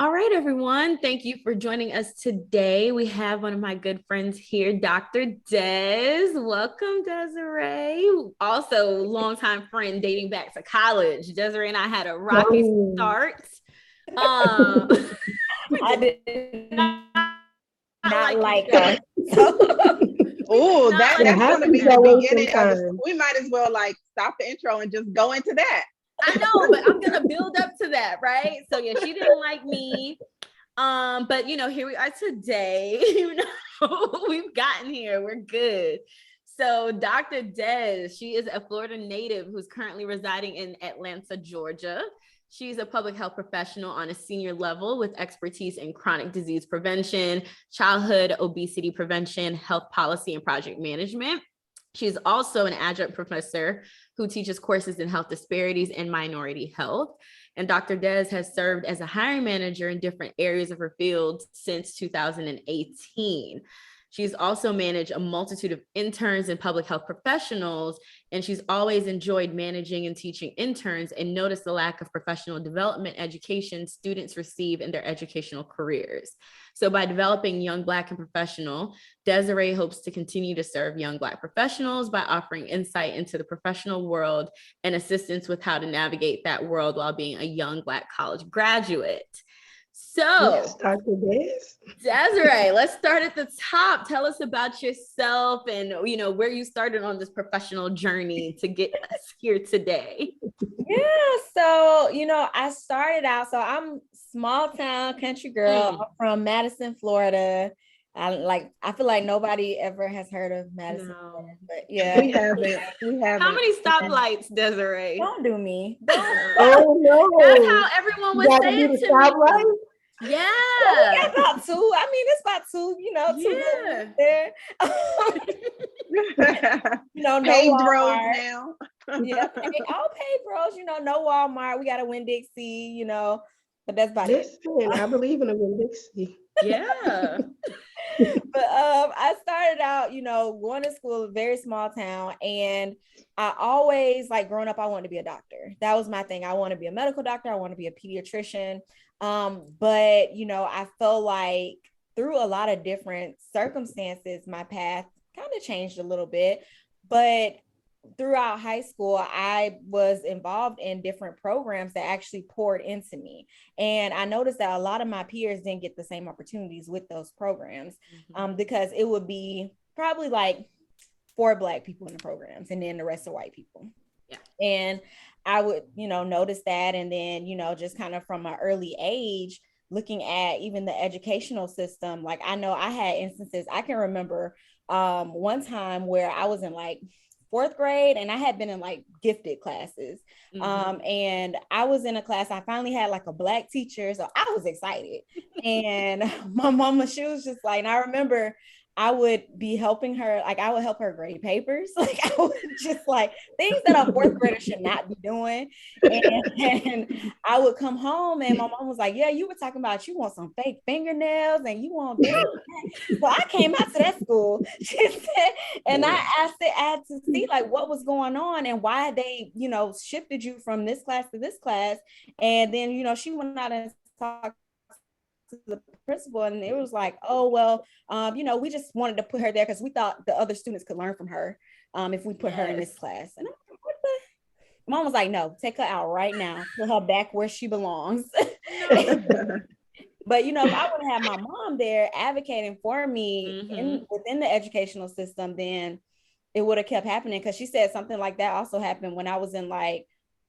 All right, everyone. Thank you for joining us today. We have one of my good friends here, Dr. Des. Welcome, Desiree. Also, longtime friend dating back to college. Desiree and I had a rocky start. I did not like her. Oh, that's going to be the beginning of the, we might as well like stop the intro and just go into that. I know, but I'm gonna build up to that, right? So yeah, she didn't like me. But here we are today. We've gotten here. We're good. So Dr. Des, she is a Florida native who's currently residing in Atlanta, Georgia. She's a public health professional on a senior level with expertise in chronic disease prevention, childhood obesity prevention, health policy, and project management. She's also an adjunct professor who teaches courses in health disparities and minority health. And Dr. Des has served as a hiring manager in different areas of her field since 2018. She's also managed a multitude of interns and public health professionals, and she's always enjoyed managing and teaching interns and noticed the lack of professional development education students receive in their educational careers. So by developing Young Black and Professional, Desiree hopes to continue to serve young Black professionals by offering insight into the professional world and assistance with how to navigate that world while being a young Black college graduate. So, yes, Dr. Des. Desiree, let's start at the top. Tell us about yourself and, where you started on this professional journey to get us here today. Yeah, so, I started out, so I'm small town country girl. I'm from Madison, Florida. I feel like nobody ever has heard of Madison, Florida, but yeah. We haven't. How many stoplights, Desiree? Don't do me. Oh, no. That's how everyone was saying to me. Yeah. Well, about two. I mean, it's about two, Yeah. There. No paved Walmart. roads now. Yeah, all paved roads, no Walmart. We got a Winn-Dixie, but that's about it. I believe in a Winn-Dixie. Yeah. But I started out, going to school, a very small town, and I always, growing up, I wanted to be a doctor. That was my thing. I want to be a medical doctor. I want to be a pediatrician. But I felt like through a lot of different circumstances, my path kind of changed a little bit. But throughout high school, I was involved in different programs that actually poured into me. And I noticed that a lot of my peers didn't get the same opportunities with those programs, because it would be probably like 4 Black people in the programs and then the rest are white people. Yeah. And I would, notice that. And then, just kind of from an early age, looking at even the educational system, like I know I had instances, I can remember one time where I was in 4th grade and I had been in gifted classes. And I was in a class, I finally had a Black teacher. So I was excited. And my mama, she was just and I remember I would be helping her, I would help her grade papers. I would just things that a 4th grader should not be doing. And I would come home and my mom was like, yeah, you were talking about you want some fake fingernails and you want this. So I came out to that school, she said, and I had to see what was going on and why they, shifted you from this class to this class. And then, she went out and talked to the principal and it was oh, well, we just wanted to put her there because we thought the other students could learn from her if we put her in this class. And what the? Mom was like, no, take her out right now, put her back where she belongs. But if I would have my mom there advocating for me within the educational system, then it would have kept happening, because she said something like that also happened when I was in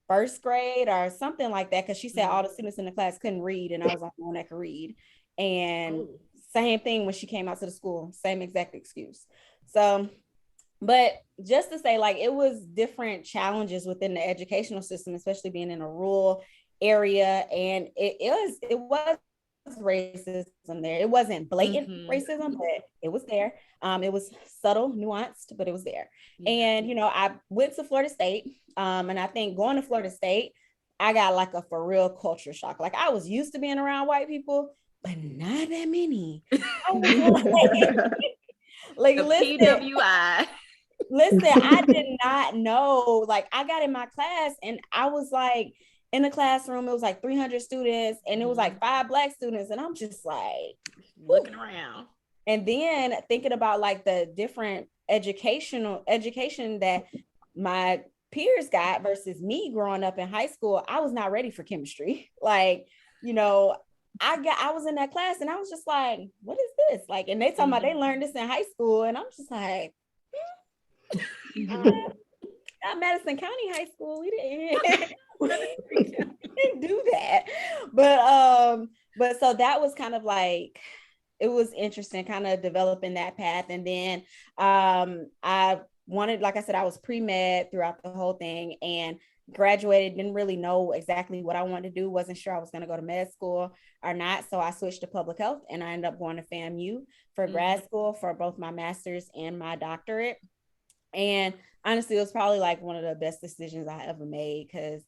1st grade or something like that, because she said all the students in the class couldn't read and I was the one that could read. And same thing when she came out to the school, same exact excuse. So, but just to say, it was different challenges within the educational system, especially being in a rural area, and it was racism there. It wasn't blatant racism, but it was there. It was subtle, nuanced, but it was there. And I went to Florida State, and I think going to Florida State, I got a for real culture shock. I was used to being around white people, but not that many. I was listen, PWI. Listen, I did not know. I got in my class and I was in the classroom. It was like 300 students and it was like 5 Black students. And I'm just like, looking around. And then thinking about like the different education that my peers got versus me growing up in high school, I was not ready for chemistry. Like, you know, I was in that class and I was just like, what is this? Like, and they talking about they learned this in high school. And I'm just like, not Madison County High School. We didn't do that. But so that was kind of like, it was interesting kind of developing that path. And then I wanted, like I said, I was pre-med throughout the whole thing and graduated, didn't really know exactly what I wanted to do. Wasn't sure I was going to go to med school or not. So I switched to public health and I ended up going to FAMU for grad school for both my master's and my doctorate. And honestly, it was probably like one of the best decisions I ever made because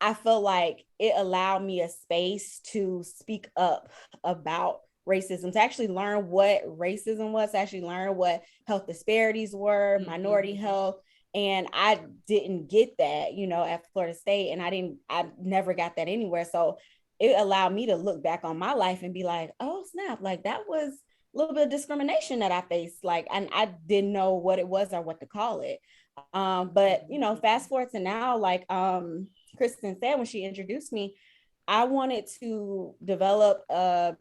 I felt like it allowed me a space to speak up about racism, to actually learn what racism was, to actually learn what health disparities were, minority health. And I didn't get that, you know, at Florida State. And I never got that anywhere. So it allowed me to look back on my life and be like, oh, snap, like that was a little bit of discrimination that I faced. Like, and I didn't know what it was or what to call it. But, you know, fast forward to now, like Kristen said when she introduced me, I wanted to develop a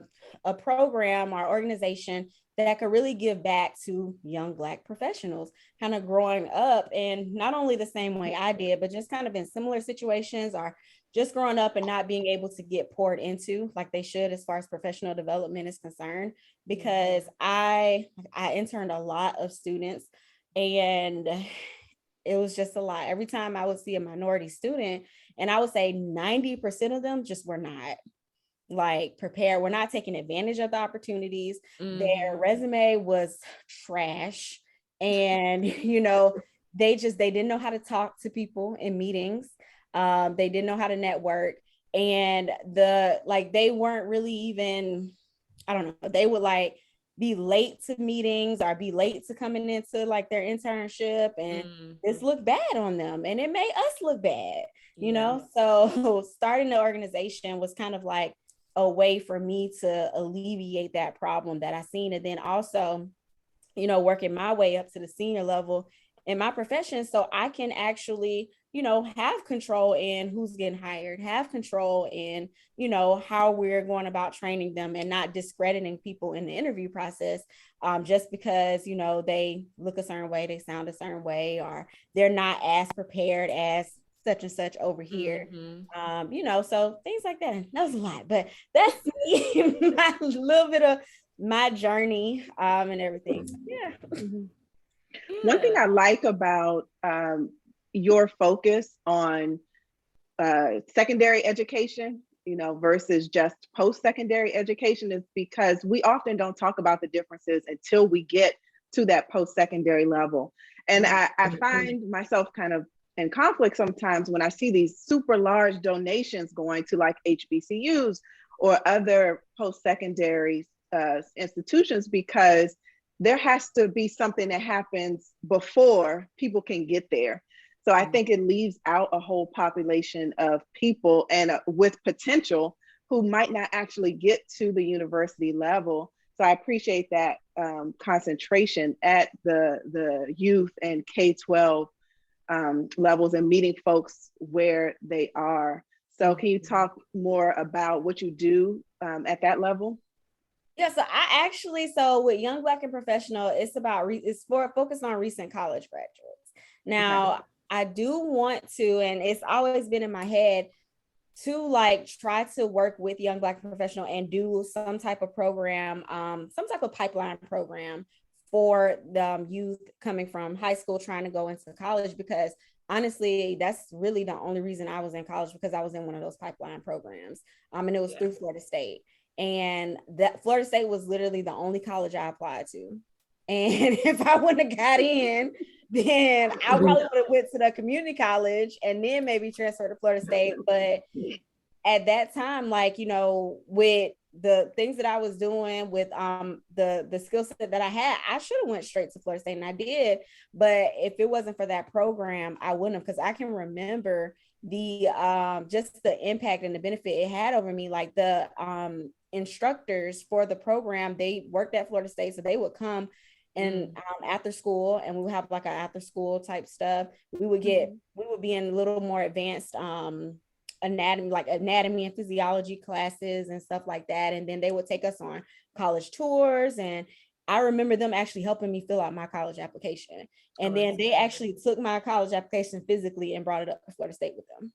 program or organization that could really give back to young Black professionals kind of growing up, and not only the same way I did, but just kind of in similar situations or just growing up and not being able to get poured into like they should as far as professional development is concerned, because I interned a lot of students and it was just a lot. Every time I would see a minority student, and I would say 90% of them just were not like prepared. We're not taking advantage of the opportunities. Their resume was trash. And, you know, they didn't know how to talk to people in meetings. They didn't know how to network. And they weren't really even, I don't know, they would like be late to meetings or be late to coming into like their internship, and this looked bad on them and it made us look bad, you know? So starting the organization was kind of like a way for me to alleviate that problem that I seen. And then also, you know, working my way up to the senior level in my profession so I can actually, you know, have control in who's getting hired, have control in, you know, how we're going about training them and not discrediting people in the interview process just because, you know, they look a certain way, they sound a certain way, or they're not as prepared as such and such over here. You know, so things like that. That was a lot, but that's me, my little bit of my journey and everything. So, yeah. One thing I like about your focus on secondary education, you know, versus just post-secondary education is because we often don't talk about the differences until we get to that post-secondary level. And I find myself kind of in conflict sometimes when I see these super large donations going to like HBCUs or other post-secondary institutions, because there has to be something that happens before people can get there. So I think it leaves out a whole population of people and with potential who might not actually get to the university level. So I appreciate that concentration at the youth and K-12 levels and meeting folks where they are. So can you talk more about what you do at that level? Yeah, so with Young Black and Professional, it's focused on recent college graduates. Now, I do want to, and it's always been in my head to like try to work with Young Black and Professional and do some type of program, some type of pipeline program for the youth coming from high school trying to go into college, because honestly, that's really the only reason I was in college, because I was in one of those pipeline programs, and it was through Florida State. And that Florida State was literally the only college I applied to. And if I wouldn't have got in, then I probably would have went to the community college and then maybe transferred to Florida State. But at that time, like, you know, with the things that I was doing with the skill set that I had, I should have went straight to Florida State, and I did. But if it wasn't for that program, I wouldn't have, because I can remember the just the impact and the benefit it had over me. Like the instructors for the program, they worked at Florida State, so they would come and after school, and we would have like an after school type stuff. We would be in a little more advanced anatomy and physiology classes and stuff like that. And then they would take us on college tours, and I remember them actually helping me fill out my college application. And then they actually took my college application physically and brought it up to Florida State with them.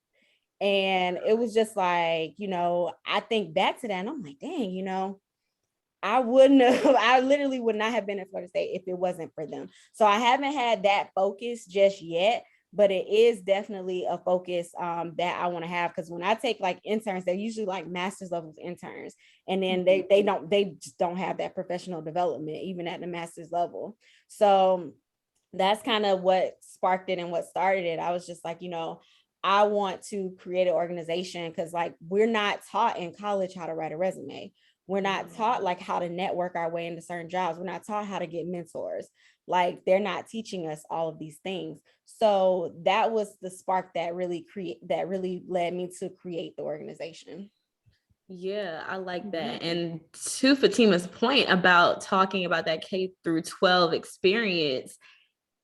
And it was just like, you know, I think back to that and I'm like, dang, you know, I literally would not have been at Florida State if it wasn't for them. So I haven't had that focus just yet, but it is definitely a focus that I want to have. Because when I take like interns, they're usually like master's level interns. And then they just don't have that professional development, even at the master's level. So that's kind of what sparked it and what started it. I was just like, you know, I want to create an organization because like we're not taught in college how to write a resume. We're not taught like how to network our way into certain jobs. We're not taught how to get mentors. Like they're not teaching us all of these things. So that was the spark that really led me to create the organization. Yeah, I like that. And to Fatima's point about talking about that K through 12 experience,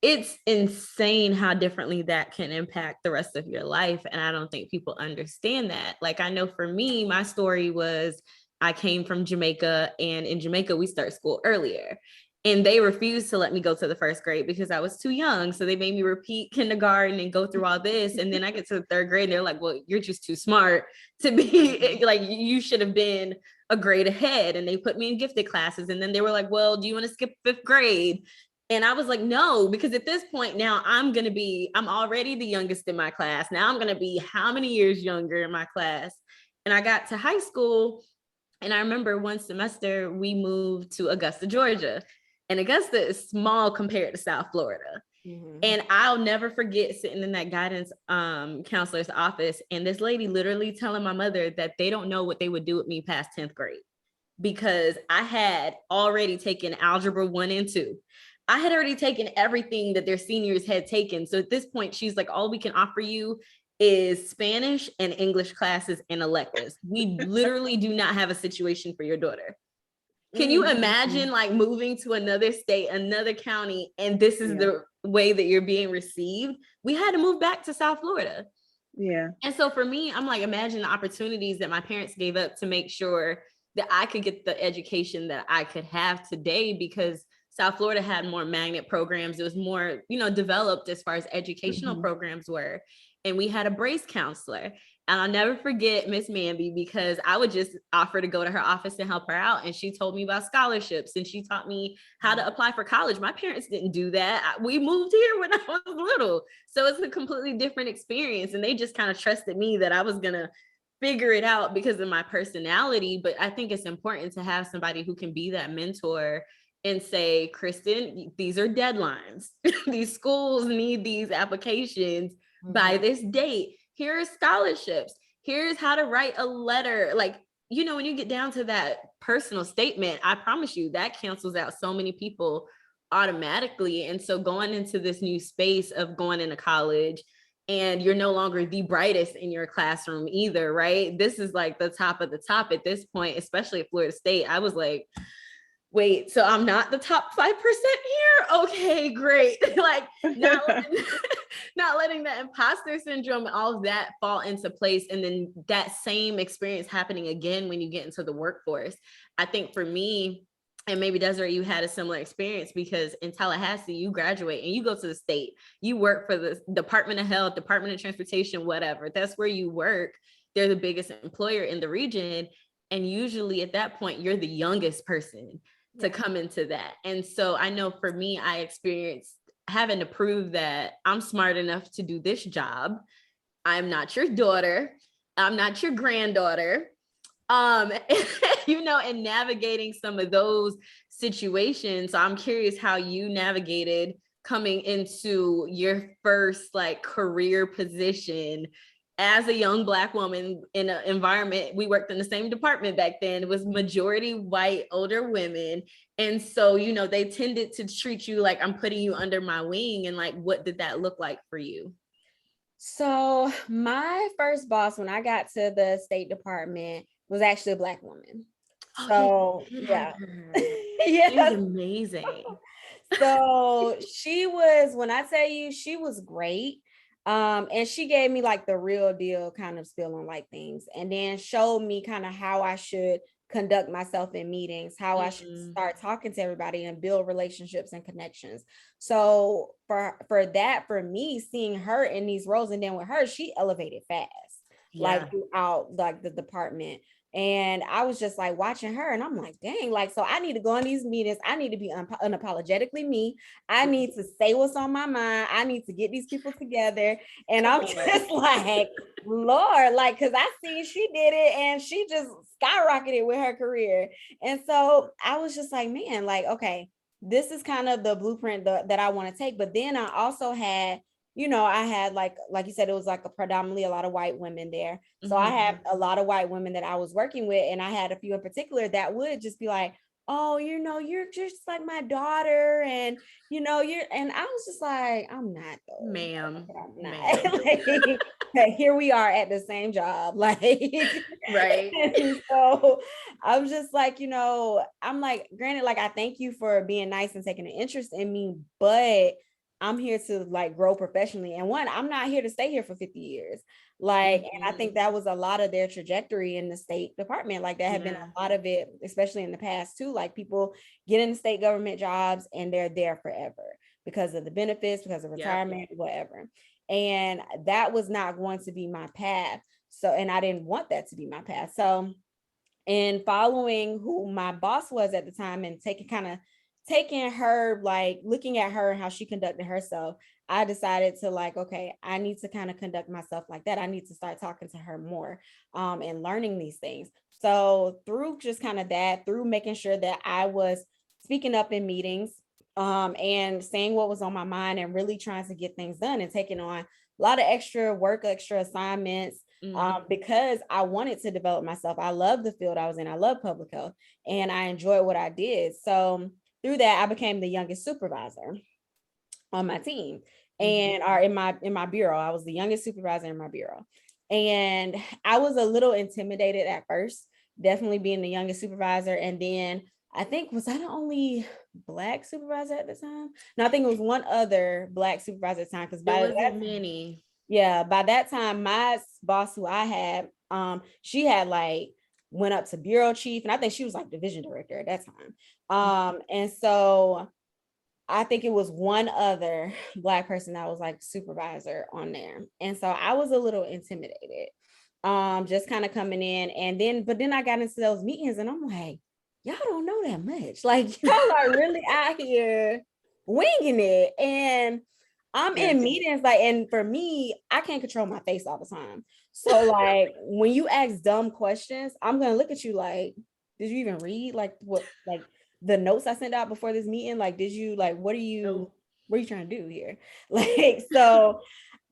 it's insane how differently that can impact the rest of your life. And I don't think people understand that. Like, I know for me, my story was I came from Jamaica, and in Jamaica, we start school earlier. And they refused to let me go to the first grade because I was too young. So they made me repeat kindergarten and go through all this. And then I get to the third grade and they're like, well, you're just too smart to be like, you should have been a grade ahead. And they put me in gifted classes. And then they were like, well, do you want to skip fifth grade? And I was like, no, because at this point now I'm already the youngest in my class. Now I'm going to be how many years younger in my class? And I got to high school. And I remember one semester we moved to Augusta, Georgia. And Augusta is small compared to South Florida. And I'll never forget sitting in that guidance counselor's office and this lady literally telling my mother that they don't know what they would do with me past 10th grade because I had already taken algebra 1 and 2. I had already taken everything that their seniors had taken. So at this point, she's like, all we can offer you is Spanish and English classes and electives. We literally do not have a situation for your daughter. Can you imagine like moving to another state, another county, and this is the way that you're being received? We had to move back to South Florida. Yeah. And so for me, I'm like, imagine the opportunities that my parents gave up to make sure that I could get the education that I could have today, because South Florida had more magnet programs. It was more, developed as far as educational programs were. And we had a brace counselor. And I'll never forget Miss Manby, because I would just offer to go to her office and help her out. And she told me about scholarships and she taught me how to apply for college. My parents didn't do that. We moved here when I was little. So it's a completely different experience. And they just kind of trusted me that I was going to figure it out because of my personality. But I think it's important to have somebody who can be that mentor and say, Kristen, these are deadlines. These schools need these applications by this date. Here are scholarships. Here's how to write a letter. Like, when you get down to that personal statement, I promise you that cancels out so many people automatically. And so going into this new space of going into college, and you're no longer the brightest in your classroom either, right? This is like the top of the top at this point, especially at Florida State. I was like, wait, so I'm not the top 5% here? Okay, great. Like not letting that imposter syndrome and all of that fall into place. And then that same experience happening again when you get into the workforce. I think for me, and maybe Desiree, you had a similar experience, because in Tallahassee, you graduate and you go to the state, you work for the Department of Health, Department of Transportation, whatever. That's where you work. They're the biggest employer in the region. And usually at that point, you're the youngest person to come into that. And so I know for me, I experienced having to prove that I'm smart enough to do this job. I'm not your daughter. I'm not your granddaughter. And navigating some of those situations. So I'm curious how you navigated coming into your first career position as a young Black woman in an environment. We worked in the same department back then. It was majority white, older women. And so, they tended to treat you like I'm putting you under my wing. And what did that look like for you? So my first boss when I got to the State Department was actually a Black woman. So yeah. She's amazing. So she was, when I tell you, she was great. And she gave me like the real deal kind of spill on like things, and then showed me kind of how I should conduct myself in meetings, how I should start talking to everybody and build relationships and connections. So for me, seeing her in these roles, and then with her, she elevated fast, like throughout like the department. And I was just like watching her, and I'm like, dang, like, so I need to go in these meetings. I need to be unapologetically me. I need to say what's on my mind. I need to get these people together. And I'm just like, Lord, like, because I see she did it and she just skyrocketed with her career. And so I was just like, man, like, okay, this is kind of the blueprint that I want to take. But then I also had, I had like you said, it was like predominantly a lot of white women there. So I had a lot of white women that I was working with, and I had a few in particular that would just be like, oh, you're just like my daughter, and and I was just like, I'm not though, ma'am. I'm not. Like, here we are at the same job, like, right. And so I was just like, I'm like, granted, like, I thank you for being nice and taking an interest in me, but I'm here to like grow professionally. And one, I'm not here to stay here for 50 years. Like, and I think that was a lot of their trajectory in the State Department. Like, that had been a lot of it, especially in the past too. Like, people get into state government jobs and they're there forever because of the benefits, because of retirement, whatever. And that was not going to be my path. So, and I didn't want that to be my path. So, and following who my boss was at the time and taking her, like looking at her and how she conducted herself, I decided to like, okay, I need to kind of conduct myself like that. I need to start talking to her more and learning these things. So through just kind of that, through making sure that I was speaking up in meetings and saying what was on my mind and really trying to get things done and taking on a lot of extra work, extra assignments, because I wanted to develop myself. I love the field I was in. I love public health and I enjoyed what I did. So through that, I became the youngest supervisor on my team and or in my bureau. I was the youngest supervisor in my bureau. And I was a little intimidated at first, definitely being the youngest supervisor. And then I think, was I the only Black supervisor at the time? No, I think it was one other Black supervisor at the time. Because by that time, my boss who I had, she had like went up to bureau chief, and I think she was like division director at that time. And so I think it was one other Black person that was like supervisor on there. And so I was a little intimidated, just kind of coming in. But then I got into those meetings and I'm like, y'all don't know that much. Like, y'all are really out here winging it. And I'm in meetings, like, and for me, I can't control my face all the time. So like when you ask dumb questions, I'm gonna look at you like, did you even read like what like the notes I sent out before this meeting? Like, did you like what are you trying to do here? Like, so,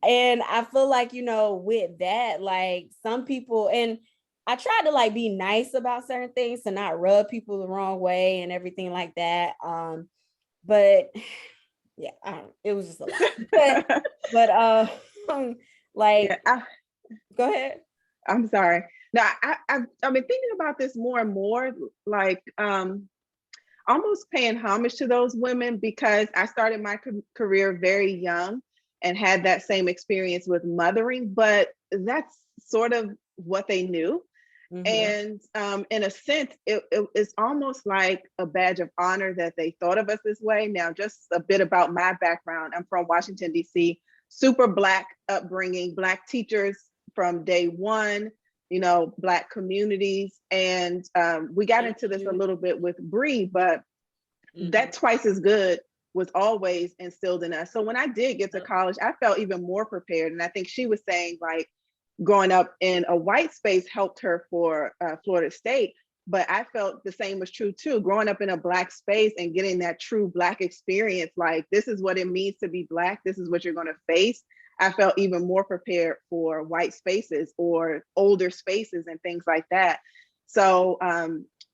and I feel like, with that, like some people, and I tried to like be nice about certain things to not rub people the wrong way and everything like that. But yeah, it was just a lot. but like, go ahead. I'm sorry. Now, I've been thinking about this more and more, like almost paying homage to those women, because I started my career very young and had that same experience with mothering, but that's sort of what they knew. And in a sense, it's almost like a badge of honor that they thought of us this way. Now, just a bit about my background. I'm from Washington, D.C., super Black upbringing, Black teachers from day one, Black communities. And we got into this a little bit with Bree, but that twice as good was always instilled in us. So when I did get to college, I felt even more prepared. And I think she was saying like, growing up in a white space helped her for Florida State, but I felt the same was true too. Growing up in a Black space and getting that true Black experience, like this is what it means to be Black, this is what you're gonna face. I felt even more prepared for white spaces or older spaces and things like that. So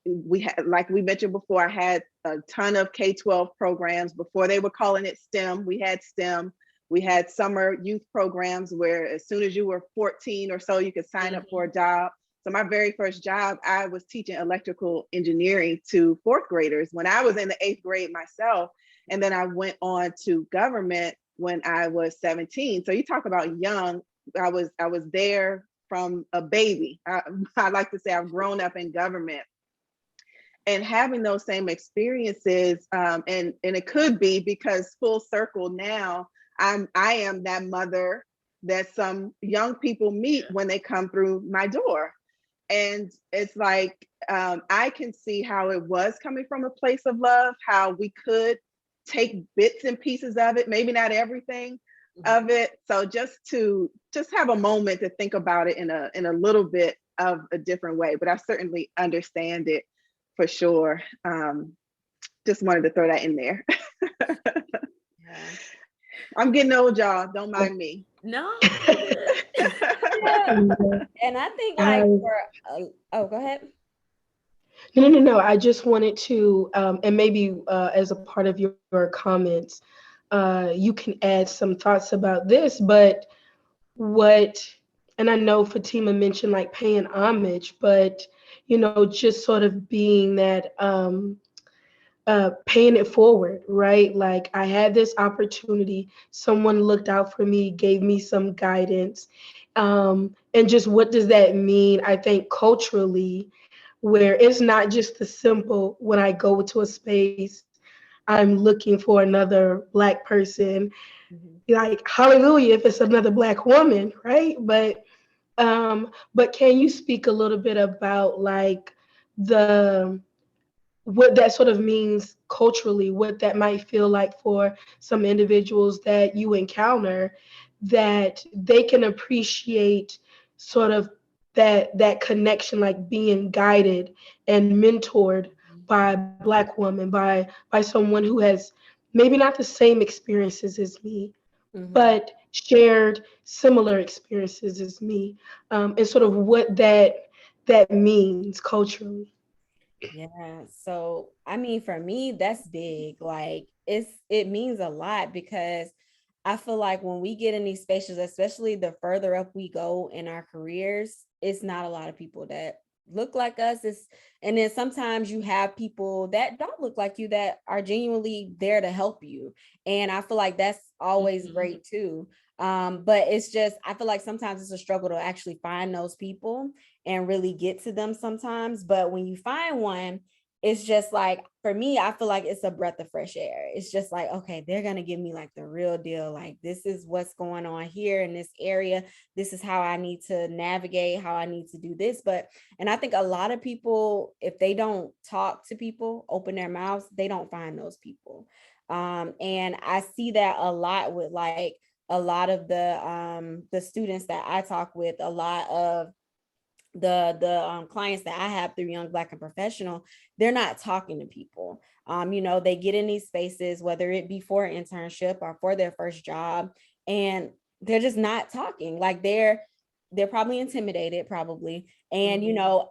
we had, like we mentioned before, I had a ton of K-12 programs before they were calling it STEM. We had STEM. We had summer youth programs where as soon as you were 14 or so, you could sign up for a job. So my very first job, I was teaching electrical engineering to fourth graders when I was in the 8th grade myself. And then I went on to government when I was 17. So you talk about young, I was there from a baby. I like to say I've grown up in government. And having those same experiences, and it could be because full circle now, I am that mother that some young people meet when they come through my door. And it's like, I can see how it was coming from a place of love, how we could take bits and pieces of it, maybe not everything of it. So just have a moment to think about it in a little bit of a different way. But I certainly understand it for sure. Just wanted to throw that in there. Yeah. I'm getting old, y'all. Don't mind me. No. Yeah. And I think like oh, go ahead. No. I just wanted to, and maybe as a part of your comments, you can add some thoughts about this, but and I know Fatima mentioned like paying homage, but, just sort of being that, paying it forward, right? Like I had this opportunity, someone looked out for me, gave me some guidance. And just what does that mean? I think culturally, where it's not just the simple, when I go to a space, I'm looking for another Black person, like hallelujah if it's another Black woman, right? But can you speak a little bit about like the what that sort of means culturally, what that might feel like for some individuals that you encounter, that they can appreciate sort of that connection, like being guided and mentored by a Black woman, by someone who has maybe not the same experiences as me, but shared similar experiences as me, and sort of what that means culturally. Yeah. So, I mean, for me, that's big. Like it means a lot because I feel like when we get in these spaces, especially the further up we go in our careers, it's not a lot of people that look like us. And then sometimes you have people that don't look like you that are genuinely there to help you. And I feel like that's always great too. But it's just, I feel like sometimes it's a struggle to actually find those people and really get to them sometimes. But when you find one, it's just like, for me, I feel like it's a breath of fresh air. It's just like, okay, they're going to give me like the real deal. Like, this is what's going on here in this area. This is how I need to navigate, how I need to do this. And I think a lot of people, if they don't talk to people, open their mouths, they don't find those people. And I see that a lot with like a lot of the students that I talk with, a lot of the clients that I have through Young Black and Professional, they're not talking to people. They get in these spaces, whether it be for an internship or for their first job, and they're just not talking. Like they're probably intimidated, probably. And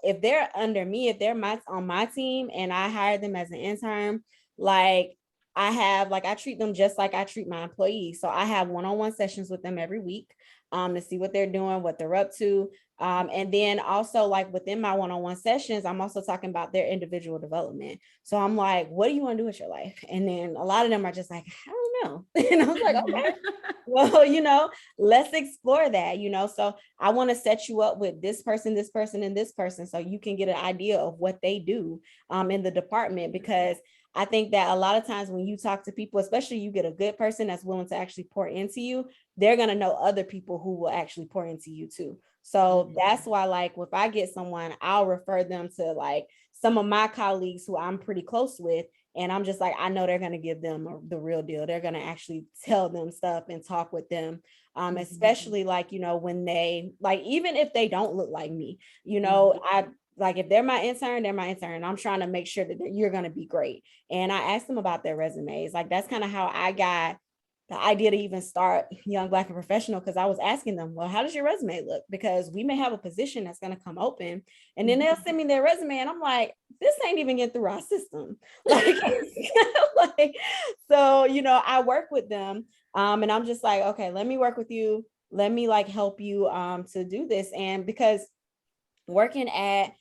if they're under me, if they're on my team and I hire them as an intern, like I treat them just like I treat my employees. So I have one-on-one sessions with them every week to see what they're doing, what they're up to. And then also like within my one-on-one sessions, I'm also talking about their individual development. So I'm like, what do you want to do with your life? And then a lot of them are just like, I don't know. And I was like, okay, well, let's explore that, so I want to set you up with this person, and this person, so you can get an idea of what they do in the department. Because I think that a lot of times when you talk to people, especially you get a good person that's willing to actually pour into you, they're going to know other people who will actually pour into you too. So that's why, like, if I get someone, I'll refer them to like some of my colleagues who I'm pretty close with. And I'm just like, I know they're going to give them the real deal. They're going to actually tell them stuff and talk with them. Especially like, when they, like, even if they don't look like me, I like, if they're my intern, they're my intern. I'm trying to make sure that you're going to be great. And I asked them about their resumes. Like, that's kind of how I got the idea to even start Young Black and Professional, because I was asking them, well, how does your resume look? Because we may have a position that's going to come open, and then they'll send me their resume, and I'm like, this ain't even getting through our system. Like, like, so, you know, I work with them, and I'm just like, okay, let me work with you. Let me like help you to do this. And because working at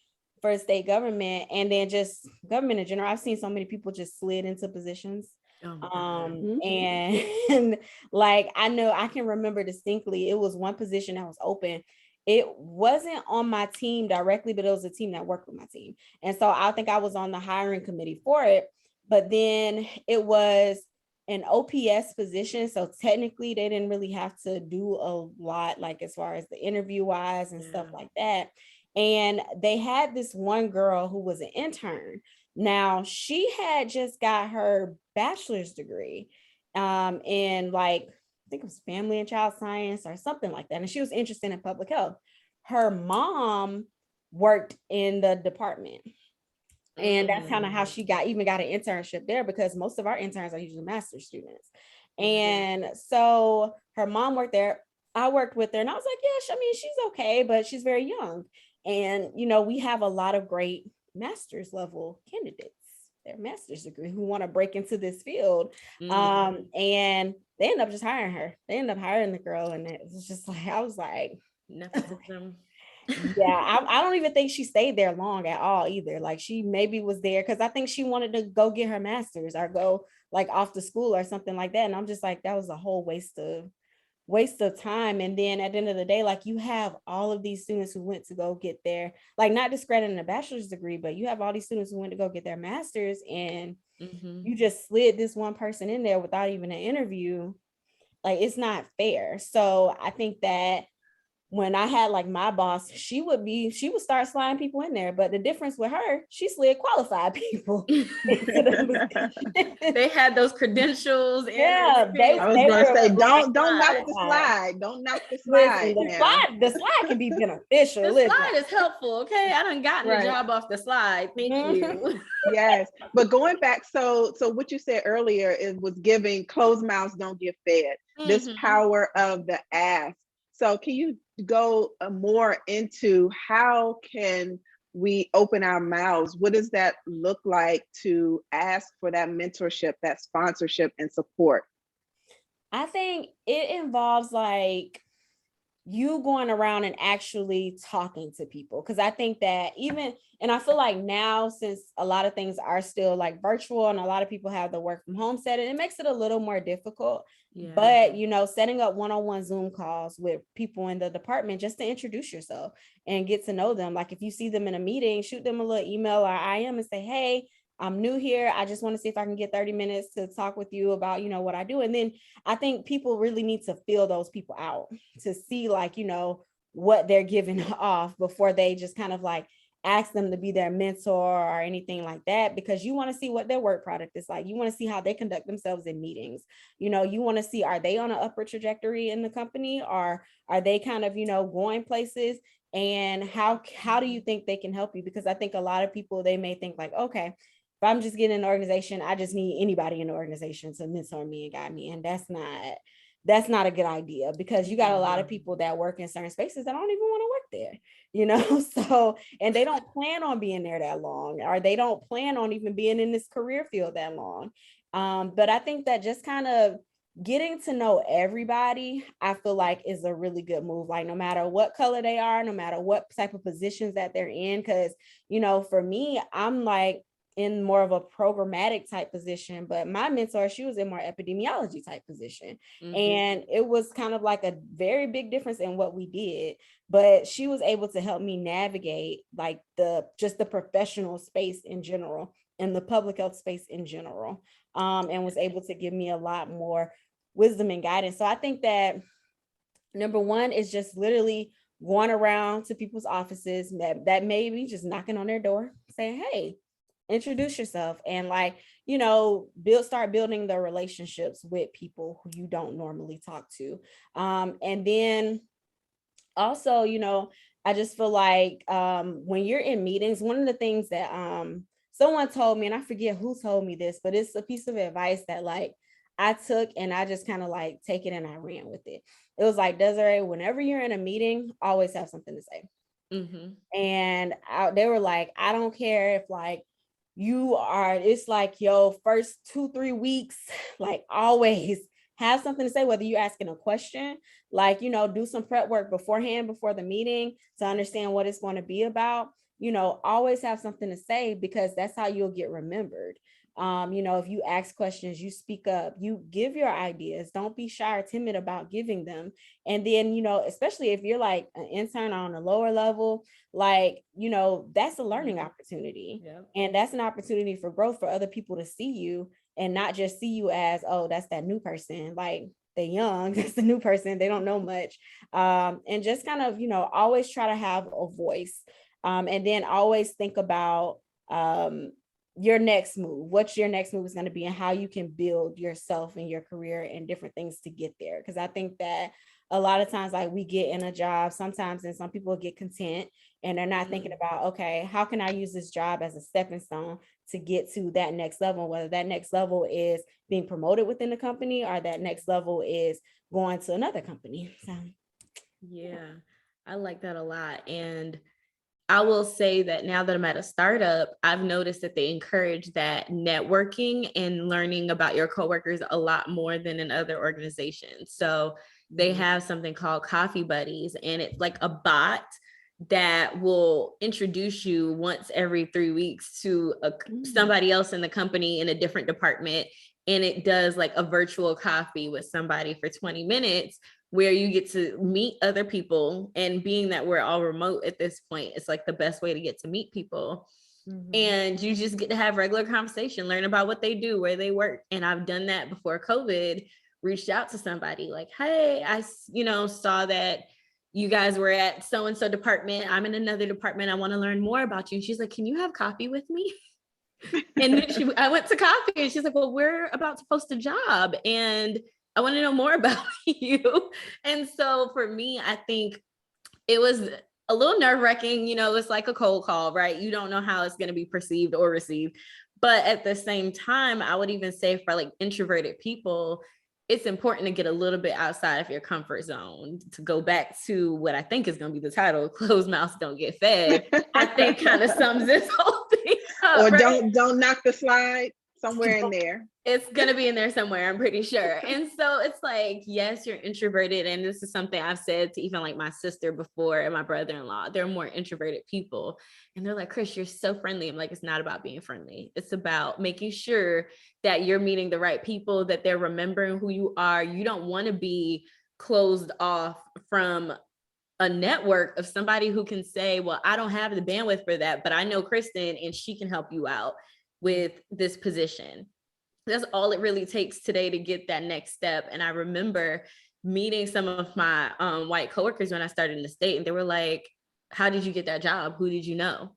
first state government and then just government in general, I've seen so many people just slid into positions. And like, I know I can remember distinctly, it was one position that was open. It wasn't on my team directly, but it was a team that worked with my team. And so I think I was on the hiring committee for it, but then it was an OPS position. So technically they didn't really have to do a lot, like as far as the interview wise and stuff like that. And they had this one girl who was an intern. Now she had just got her bachelor's degree in like, I think it was family and child science or something like that. And she was interested in public health. Her mom worked in the department. And that's kind of how she got an internship there, because most of our interns are usually master's students. And so her mom worked there. I worked with her and I was like, yeah, I mean, she's okay, but she's very young. And, you know, we have a lot of great master's level candidates, their master's degree, who want to break into this field. And they end up just hiring her. They end up hiring the girl. And it was just like, I was like, nepotism. Yeah, I don't even think she stayed there long at all either. Like she maybe was there because I think she wanted to go get her master's or go like off to school or something like that. And I'm just like, that was a whole waste of time. And then at the end of the day, like you have all of these students who went to go get their, like not discrediting a bachelor's degree, but you have all these students who went to go get their master's, and you just slid this one person in there without even an interview. Like it's not fair. So I think that when I had like my boss, she would start sliding people in there. But the difference with her, she slid qualified people. They had those credentials. Yeah, I was going to say, don't knock the slide. Don't knock the slide. The slide can be beneficial. The slide is helpful. Okay, I done gotten a job off the slide. Thank you. Yes, but going back, so what you said earlier, it was giving closed mouths don't get fed. This power of the ask. So can you go more into how can we open our mouths? What does that look like to ask for that mentorship, that sponsorship and support? I think it involves like you going around and actually talking to people. Because I think that and I feel like now, since a lot of things are still like virtual and a lot of people have the work from home setting, it makes it a little more difficult. Yeah. But, you know, setting up one-on-one Zoom calls with people in the department just to introduce yourself and get to know them. Like if you see them in a meeting, shoot them a little email or IM and say, hey, I'm new here. I just want to see if I can get 30 minutes to talk with you about, you know, what I do. And then I think people really need to feel those people out to see like, you know, what they're giving off before they just kind of like ask them to be their mentor or anything like that, because you want to see what their work product is like. You want to see how they conduct themselves in meetings. You know, you want to see, are they on an upward trajectory in the company, or are they kind of, you know, going places? And how do you think they can help you? Because I think a lot of people, they may think like, okay, if I'm just getting an organization, I just need anybody in the organization to mentor me and guide me. And that's not a good idea, because you got a lot of people that work in certain spaces that don't even want to work there, you know? So, and they don't plan on being there that long, or they don't plan on even being in this career field that long. But I think that just kind of getting to know everybody, I feel like is a really good move. Like no matter what color they are, no matter what type of positions that they're in, because, you know, for me, I'm like, in more of a programmatic type position, but my mentor, she was in more epidemiology type position. And it was kind of like a very big difference in what we did, but she was able to help me navigate like the professional space in general and the public health space in general, and was able to give me a lot more wisdom and guidance. So I think that number one is just literally going around to people's offices that maybe just knocking on their door saying, hey, introduce yourself, and like, you know, start building the relationships with people who you don't normally talk to. And then also, you know, I just feel like when you're in meetings, one of the things that someone told me, and I forget who told me this, but it's a piece of advice that like I took and I just kind of like take it and I ran with it. It was like, Desiree, whenever you're in a meeting, always have something to say. And they were like, I don't care if like you are, it's like your first 2-3 weeks, like always have something to say, whether you're asking a question, like, you know, do some prep work beforehand, before the meeting to understand what it's going to be about. You know, always have something to say, because that's how you'll get remembered. You know, if you ask questions, you speak up, you give your ideas, don't be shy or timid about giving them. And then, you know, especially if you're like an intern on a lower level, like, you know, that's a learning opportunity. Yep. And that's an opportunity for growth, for other people to see you and not just see you as, oh, that's that new person, like they're young, that's the new person, they don't know much. And just kind of, you know, always try to have a voice. And then always think about your next move, what your next move is going to be, and how you can build yourself and your career and different things to get there. Because I think that a lot of times, like, we get in a job sometimes, and some people get content and they're not thinking about, okay, how can I use this job as a stepping stone to get to that next level, whether that next level is being promoted within the company or that next level is going to another company. So yeah, I like that a lot. And I will say that now that I'm at a startup, I've noticed that they encourage that networking and learning about your coworkers a lot more than in other organizations. So they have something called Coffee Buddies, and it's like a bot that will introduce you once every 3 weeks to somebody else in the company in a different department. And it does like a virtual coffee with somebody for 20 minutes where you get to meet other people. And being that we're all remote at this point, it's like the best way to get to meet people. And you just get to have regular conversation, learn about what they do, where they work. And I've done that before COVID, reached out to somebody like, hey, I, you know, saw that you guys were at so-and-so department. I'm in another department. I want to learn more about you. And she's like, can you have coffee with me? And then I went to coffee and she's like, well, we're about to post a job and I want to know more about you. And so for me, I think it was a little nerve-wracking. You know, it's like a cold call, right? You don't know how it's going to be perceived or received. But at the same time, I would even say for like introverted people, it's important to get a little bit outside of your comfort zone. To go back to what I think is going to be the title, closed mouths don't get fed, I think kind of sums this whole thing up. Or right? don't knock the slide, somewhere in there. It's going to be in there somewhere, I'm pretty sure. And so it's like, yes, you're introverted. And this is something I've said to even like my sister before and my brother-in-law. They're more introverted people. And they're like, Chris, you're so friendly. I'm like, it's not about being friendly. It's about making sure that you're meeting the right people, that they're remembering who you are. You don't want to be closed off from a network of somebody who can say, well, I don't have the bandwidth for that, but I know Kristen and she can help you out with this position. That's all it really takes today to get that next step. And I remember meeting some of my white coworkers when I started in the state, and they were like, how did you get that job? Who did you know?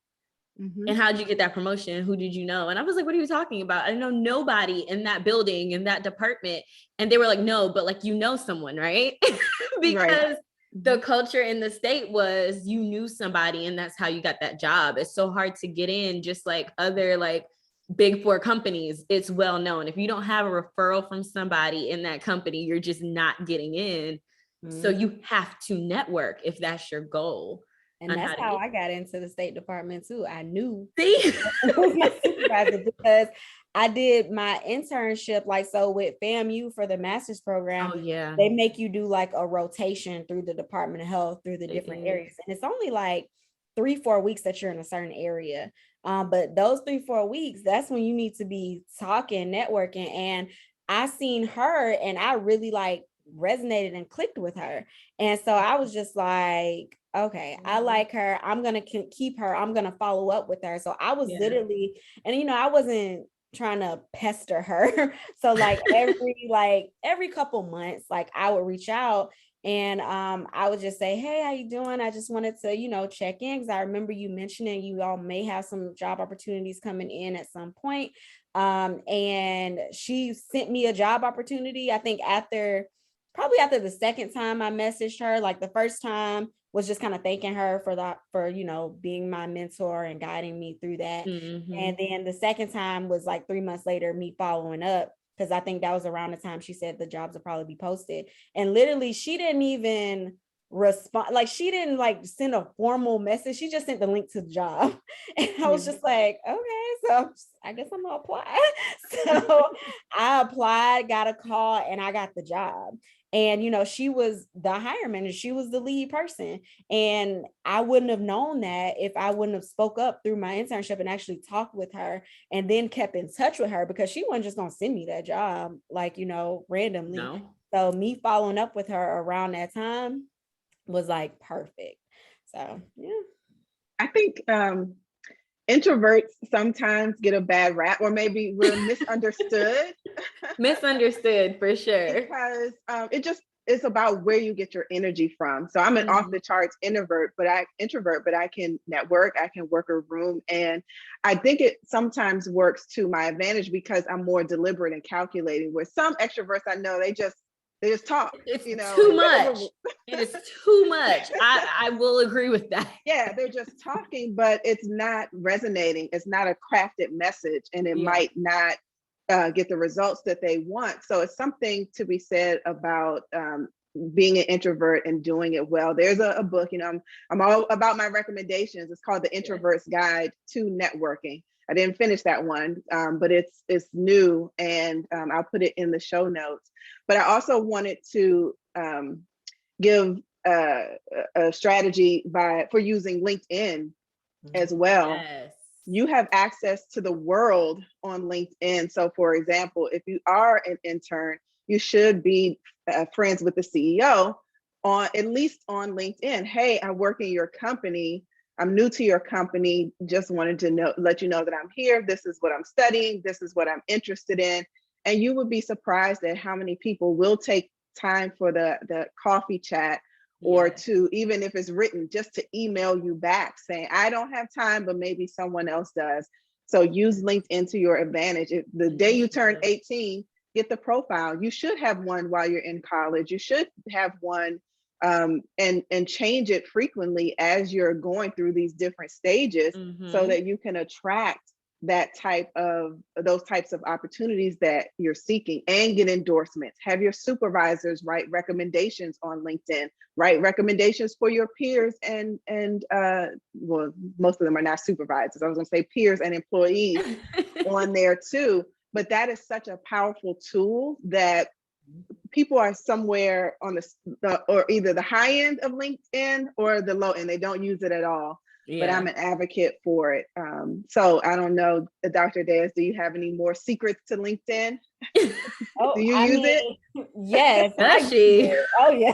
And how did you get that promotion? Who did you know? And I was like, what are you talking about? I know nobody in that building, in that department. And they were like, no, but like, you know someone, right? Because the culture in the state was you knew somebody and that's how you got that job. It's so hard to get in, just like other like big four companies. It's well known. If you don't have a referral from somebody in that company, you're just not getting in. So you have to network if that's your goal. And that's how I got into the State Department too. I knew See? my supervisor because I did my internship, like, so with FAMU for the master's program. Oh yeah. They make you do like a rotation through the Department of Health, through the different areas. And it's only like 3-4 weeks that you're in a certain area. But those 3-4 weeks, that's when you need to be talking, networking. And I seen her and I really like resonated and clicked with her. And so I was just like, okay, I like her. I'm going to keep her. I'm going to follow up with her. So I was literally, and you know, I wasn't trying to pester her. So like every couple months, like I would reach out and I would just say, hey, how you doing? I just wanted to, you know, check in because I remember you mentioning you all may have some job opportunities coming in at some point. And she sent me a job opportunity. I think probably after the second time I messaged her, like the first time was just kind of thanking her for, you know, being my mentor and guiding me through that. And then the second time was like 3 months later, me following up. because I think that was around the time she said the jobs would probably be posted. And literally she didn't even respond, like she didn't like send a formal message, she just sent the link to the job. And I was just like, okay, so I guess I'm gonna apply. So I applied, got a call, and I got the job. And she was the hiring manager, she was the lead person, and I wouldn't have known that if I wouldn't have spoke up through my internship and actually talked with her and then kept in touch with her, because she wasn't just gonna send me that job like randomly. No. So me following up with her around that time was like perfect. So yeah, I think introverts sometimes get a bad rap, or maybe we're misunderstood. Misunderstood for sure. Because it's about where you get your energy from. So I'm an off the charts introvert, but I can network, I can work a room. And I think it sometimes works to my advantage because I'm more deliberate and calculating. Where some extroverts I know, they just talk. It's too much. It is too much. I will agree with that. Yeah, they're just talking, but it's not resonating. It's not a crafted message, and it might not get the results that they want. So it's something to be said about being an introvert and doing it well. There's a book, I'm all about my recommendations. It's called The Introvert's Guide to Networking. I didn't finish that one, but it's new, and I'll put it in the show notes. But I also wanted to give a strategy for using LinkedIn as well. Yes. You have access to the world on LinkedIn. So for example, if you are an intern, you should be friends with the CEO at least on LinkedIn. Hey, I work in your company. I'm new to your company. Just wanted to let you know that I'm here. This is what I'm studying. This is what I'm interested in. And you would be surprised at how many people will take time for the coffee chat, or to, even if it's written, just to email you back saying, I don't have time, but maybe someone else does. So use LinkedIn to your advantage. The day you turn 18, get the profile. You should have one while you're in college. You should have one and change it frequently as you're going through these different stages, so that you can attract those types of opportunities that you're seeking, and get endorsements. Have your supervisors write recommendations on LinkedIn, write recommendations for your peers and well, most of them are not supervisors. I was gonna say peers and employees on there too. But that is such a powerful tool that people are somewhere on or either the high end of LinkedIn or the low end. They don't use it at all. But I'm an advocate for it. So I don't know, Dr. Des, do you have any more secrets to LinkedIn? Do you use it? Yes. Does she? Oh yeah.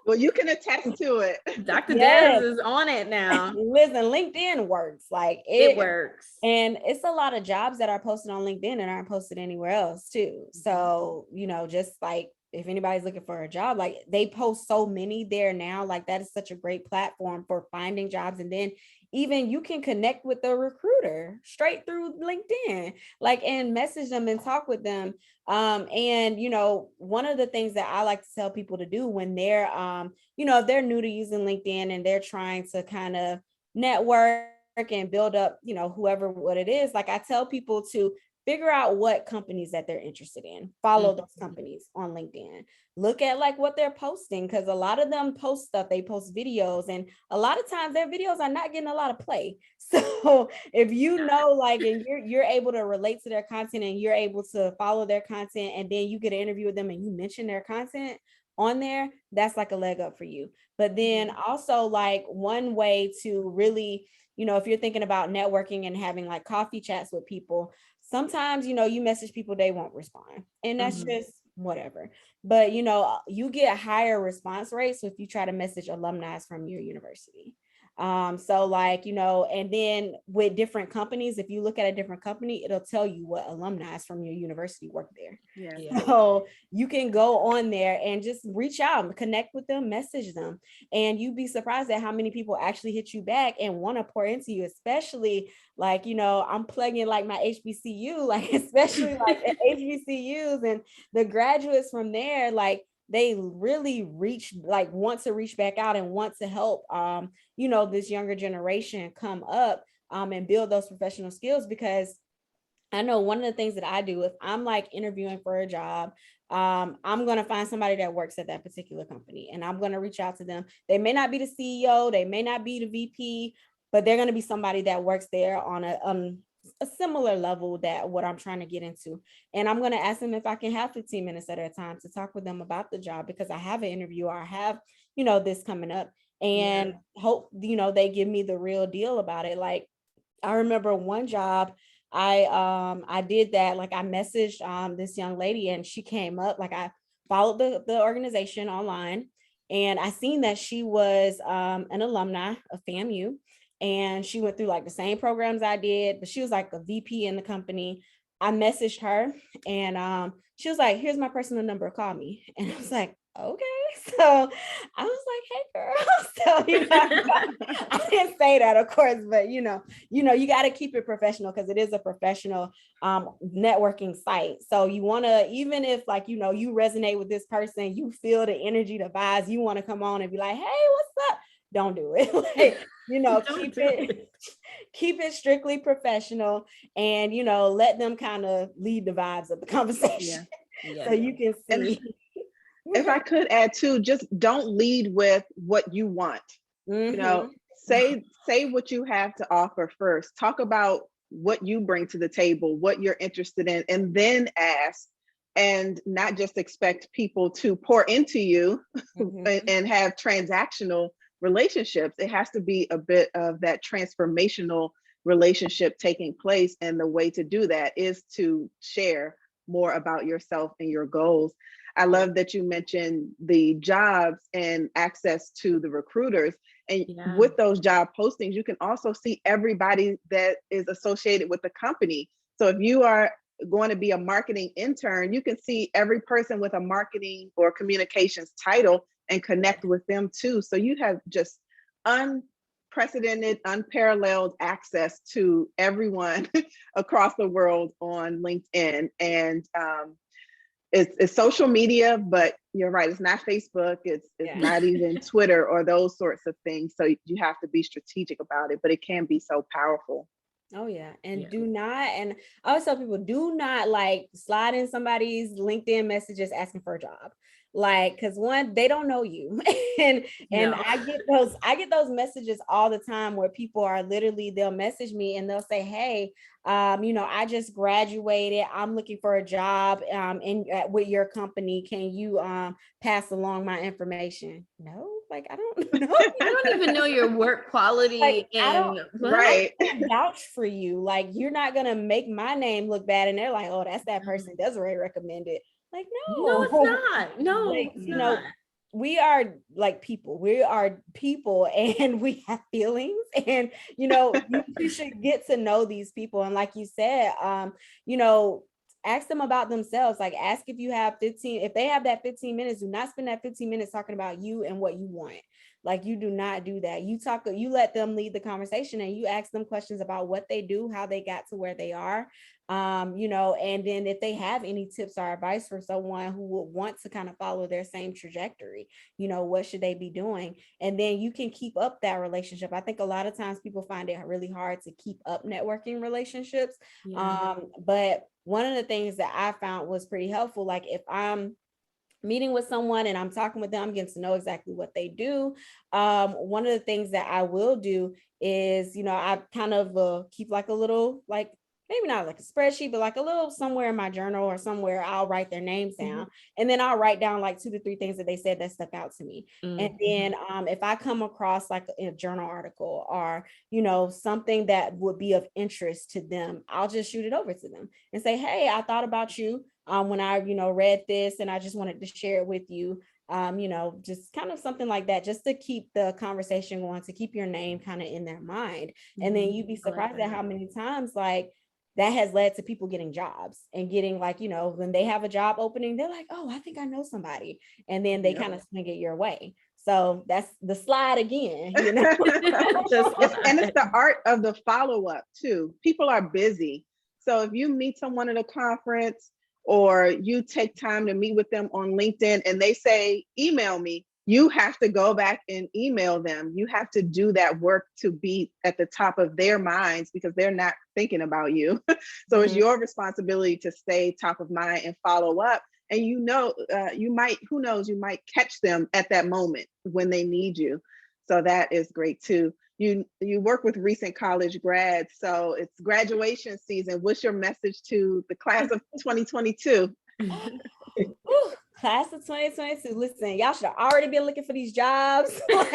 Well, you can attest to it. Dr. Des is on it now. Listen, LinkedIn works. Like it works. And it's a lot of jobs that are posted on LinkedIn and aren't posted anywhere else too. So, just like if anybody's looking for a job, like they post so many there now, like that is such a great platform for finding jobs. And then even you can connect with the recruiter straight through LinkedIn, like, and message them and talk with them. And, one of the things that I like to tell people to do when they're, if they're new to using LinkedIn and they're trying to kind of network and build up, whoever, what it is, like I tell people to figure out what companies that they're interested in, follow those companies on LinkedIn, look at like what they're posting, because a lot of them post stuff, they post videos, and a lot of times their videos are not getting a lot of play. So if like, and you're able to relate to their content and you're able to follow their content, and then you get an interview with them and you mention their content on there, that's like a leg up for you. But then also like one way to really, if you're thinking about networking and having like coffee chats with people, sometimes, you message people, they won't respond, and that's just whatever. But, you get higher response rates if you try to message alumni from your university. So like, and then with different companies, if you look at a different company, it'll tell you what alumni from your university work there. So you can go on there and just reach out and connect with them, message them, and you'd be surprised at how many people actually hit you back and want to pour into you, especially like, I'm plugging like my HBCU, like especially like the HBCUs and the graduates from there, like they really want to reach back out and want to help, this younger generation come up and build those professional skills, because I know one of the things that I do, if I'm like interviewing for a job, I'm going to find somebody that works at that particular company and I'm going to reach out to them. They may not be the CEO, they may not be the VP, but they're going to be somebody that works there on a similar level that what I'm trying to get into. And I'm going to ask them if I can have 15 minutes at a time to talk with them about the job, because I have an interview or I have, this coming up, and hope, they give me the real deal about it. Like, I remember one job I did that. Like, I messaged this young lady and she came up. Like, I followed the organization online and I seen that she was an alumni of FAMU, and she went through like the same programs I did, but she was like a VP in the company. I messaged her and she was like, here's my personal number, call me. And I was like, okay. So I was like, hey girl. So, I didn't say that, of course, but you got to keep it professional, because it is a professional networking site. So you want to, even if like, you resonate with this person, you feel the energy, the vibes, you want to come on and be like, hey, what's up? Don't do it. Like, keep it strictly professional, and let them kind of lead the vibes of the conversation. So you can see. If I could add too, just don't lead with what you want. Say what you have to offer first. Talk about what you bring to the table, what you're interested in, and then ask, and not just expect people to pour into you and have transactional relationships. It has to be a bit of that transformational relationship taking place. And the way to do that is to share more about yourself and your goals. I love that you mentioned the jobs and access to the recruiters. And with those job postings, you can also see everybody that is associated with the company. So if you are going to be a marketing intern, you can see every person with a marketing or communications title and connect with them too. So you have just unprecedented, unparalleled access to everyone across the world on LinkedIn. And it's social media, but you're right, it's not Facebook, it's not even Twitter or those sorts of things. So you have to be strategic about it, but it can be so powerful. Oh yeah. And do not, and I always tell people, do not like slide in somebody's LinkedIn messages asking for a job. Like, cause one, they don't know you. and I get those messages all the time where people are literally, they'll message me and they'll say, hey, I just graduated. I'm looking for a job with your company. Can you pass along my information? No, like, I don't know. I don't even know your work quality. Like, and I can't vouch for you. Like, you're not gonna make my name look bad. And they're like, oh, that's that person Desiree recommended. Like, no, it's not. No, like, it's not. We are like people. We are people, and we have feelings. And you should get to know these people. And like you said, ask them about themselves. Like, ask if you have 15. If they have that 15 minutes, do not spend that 15 minutes talking about you and what you want. Like, you do not do that. You let them lead the conversation, and you ask them questions about what they do, how they got to where they are. And then if they have any tips or advice for someone who would want to kind of follow their same trajectory, what should they be doing? And then you can keep up that relationship. I think a lot of times people find it really hard to keep up networking relationships. But one of the things that I found was pretty helpful, like if I'm meeting with someone and I'm talking with them, I'm getting to know exactly what they do. One of the things that I will do is, I kind of keep like a little, like, maybe not like a spreadsheet, but like a little somewhere in my journal or somewhere, I'll write their names down. And then I'll write down like 2 to 3 things that they said that stuck out to me. And then if I come across like a journal article or, something that would be of interest to them, I'll just shoot it over to them and say, hey, I thought about you when I, read this, and I just wanted to share it with you. Just kind of something like that, just to keep the conversation going, to keep your name kind of in their mind. And then you'd be surprised at how many times like that has led to people getting jobs and getting like, when they have a job opening, they're like, oh, I think I know somebody. And then they kind of swing it your way. So that's the slide again, and it's the art of the follow-up too. People are busy. So if you meet someone at a conference or you take time to meet with them on LinkedIn and they say, email me, you have to go back and email them. You have to do that work to be at the top of their minds because they're not thinking about you. So it's your responsibility to stay top of mind and follow up. And you might, who knows, you might catch them at that moment when they need you. So that is great too. You work with recent college grads, so it's graduation season. What's your message to the class of 2022? Class of 2022. Listen, y'all should have already been looking for these jobs. But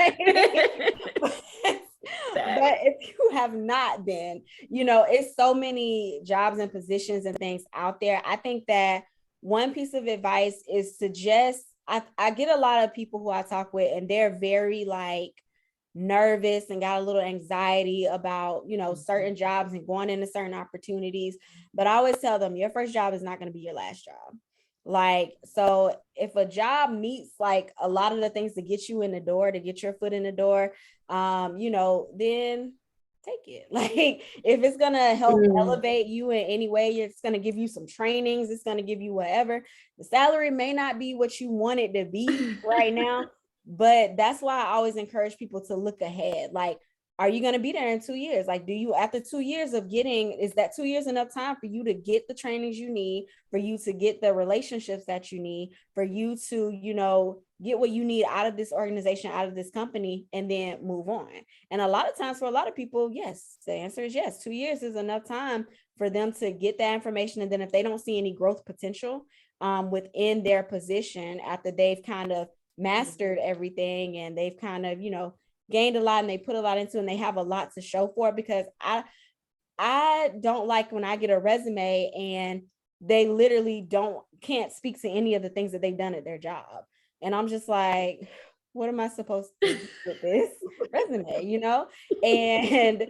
if you have not been, it's so many jobs and positions and things out there. I think that one piece of advice is to just, I get a lot of people who I talk with and they're very like nervous and got a little anxiety about, certain jobs and going into certain opportunities. But I always tell them your first job is not going to be your last job. Like, so if a job meets like a lot of the things to get you in the door, to get your foot in the door, then take it. Like, if it's going to help elevate you in any way, it's going to give you some trainings, it's going to give you whatever. The salary may not be what you want it to be right now, but that's why I always encourage people to look ahead. Like, are you going to be there in 2 years? Like, after 2 years of is that 2 years enough time for you to get the trainings you need, for you to get the relationships that you need, for you to, get what you need out of this organization, out of this company, and then move on? And a lot of times for a lot of people, yes, the answer is yes. 2 years is enough time for them to get that information. And then if they don't see any growth potential within their position after they've kind of mastered everything and they've kind of, gained a lot and they put a lot into it and they have a lot to show for it, because I don't like when I get a resume and they literally can't speak to any of the things that they've done at their job. And I'm just like, what am I supposed to do with this resume, And,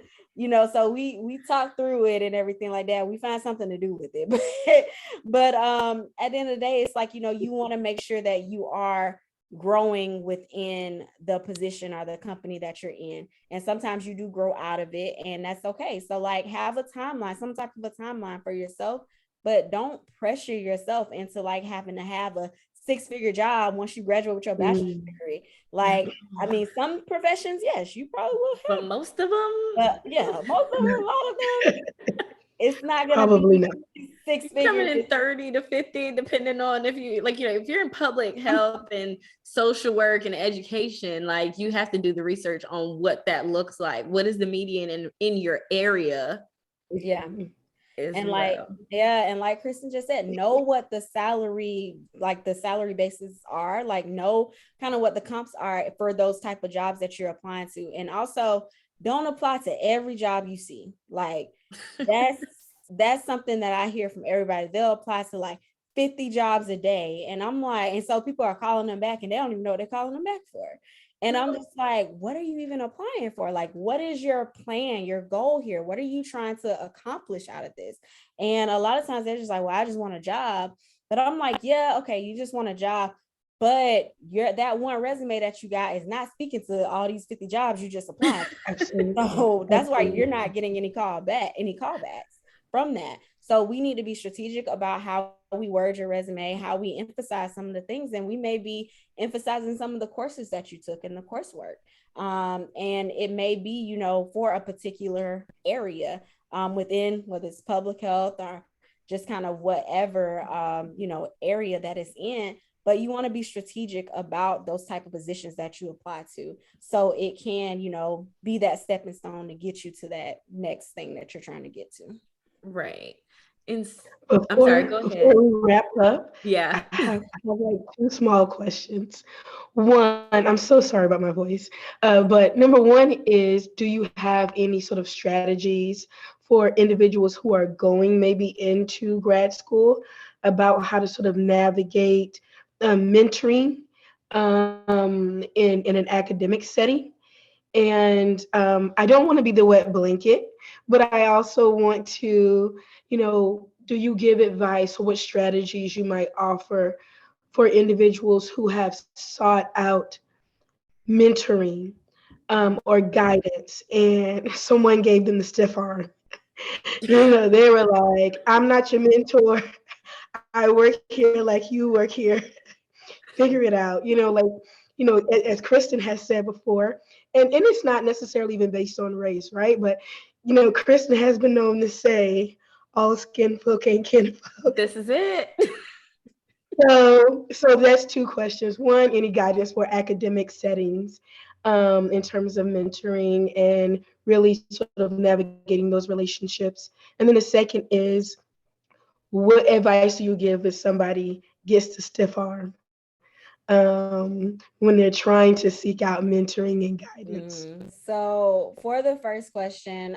so we talk through it and everything like that. We find something to do with it. But at the end of the day, it's like, you want to make sure that you are growing within the position or the company that you're in. And sometimes you do grow out of it, and that's okay. So like, have a timeline, some type of a timeline for yourself, but don't pressure yourself into like having to have a 6-figure job once you graduate with your bachelor's degree. Like, I mean, some professions, yes, you probably will have. But most of them, most of them, a lot of them, it's not gonna probably not 6 figures. Coming in 30 to 50, depending on if you like, if you're in public health and social work and education, like you have to do the research on what that looks like. What is the median in your area? Yeah. And like, and like Kristen just said, know what the salary bases are, like know kind of what the comps are for those type of jobs that you're applying to. And also don't apply to every job you see. Like that's something that I hear from everybody. They'll apply to like 50 jobs a day. And I'm like, and so people are calling them back and they don't even know what they're calling them back for. And I'm just like, what are you even applying for? Like, what is your plan, your goal here? What are you trying to accomplish out of this? And a lot of times they're just like, well, I just want a job. But I'm like, yeah, okay, you just want a job. But that one resume that you got is not speaking to all these 50 jobs you just applied. So that's why you're not getting any callbacks from that. So we need to be strategic about how we word your resume, how we emphasize some of the things, and we may be emphasizing some of the courses that you took in the coursework. And it may be, for a particular area within, whether it's public health or just kind of whatever, area that it's in. But you want to be strategic about those type of positions that you apply to, so it can, be that stepping stone to get you to that next thing that you're trying to get to. Right. I'm sorry, go ahead. Before we wrap up, yeah, I have like 2 small questions. One, I'm so sorry about my voice, but number one is, do you have any sort of strategies for individuals who are going maybe into grad school about how to sort of navigate mentoring in an academic setting? And I don't want to be the wet blanket, but I also want to, do you give advice or what strategies you might offer for individuals who have sought out mentoring or guidance and someone gave them the stiff arm? They were like, I'm not your mentor. I work here like you work here. Figure it out. Like, as Kristen has said before, and it's not necessarily even based on race, right? But, Kristen has been known to say, all skin folk ain't kinfolk. This is it. So that's two questions. One, any guidance for academic settings in terms of mentoring and really sort of navigating those relationships. And then the second is, what advice do you give if somebody gets the stiff arm when they're trying to seek out mentoring and guidance? So for the first question,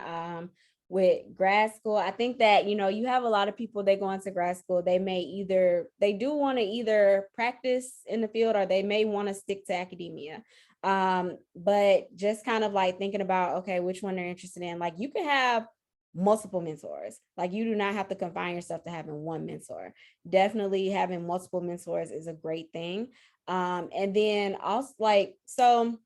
with grad school, I think that, you have a lot of people, they go into grad school, they do want to either practice in the field or they may want to stick to academia. But just kind of like thinking about, okay, which one they're interested in. Like, you can have multiple mentors. Like, you do not have to confine yourself to having one mentor. Definitely having multiple mentors is a great thing. And then also, so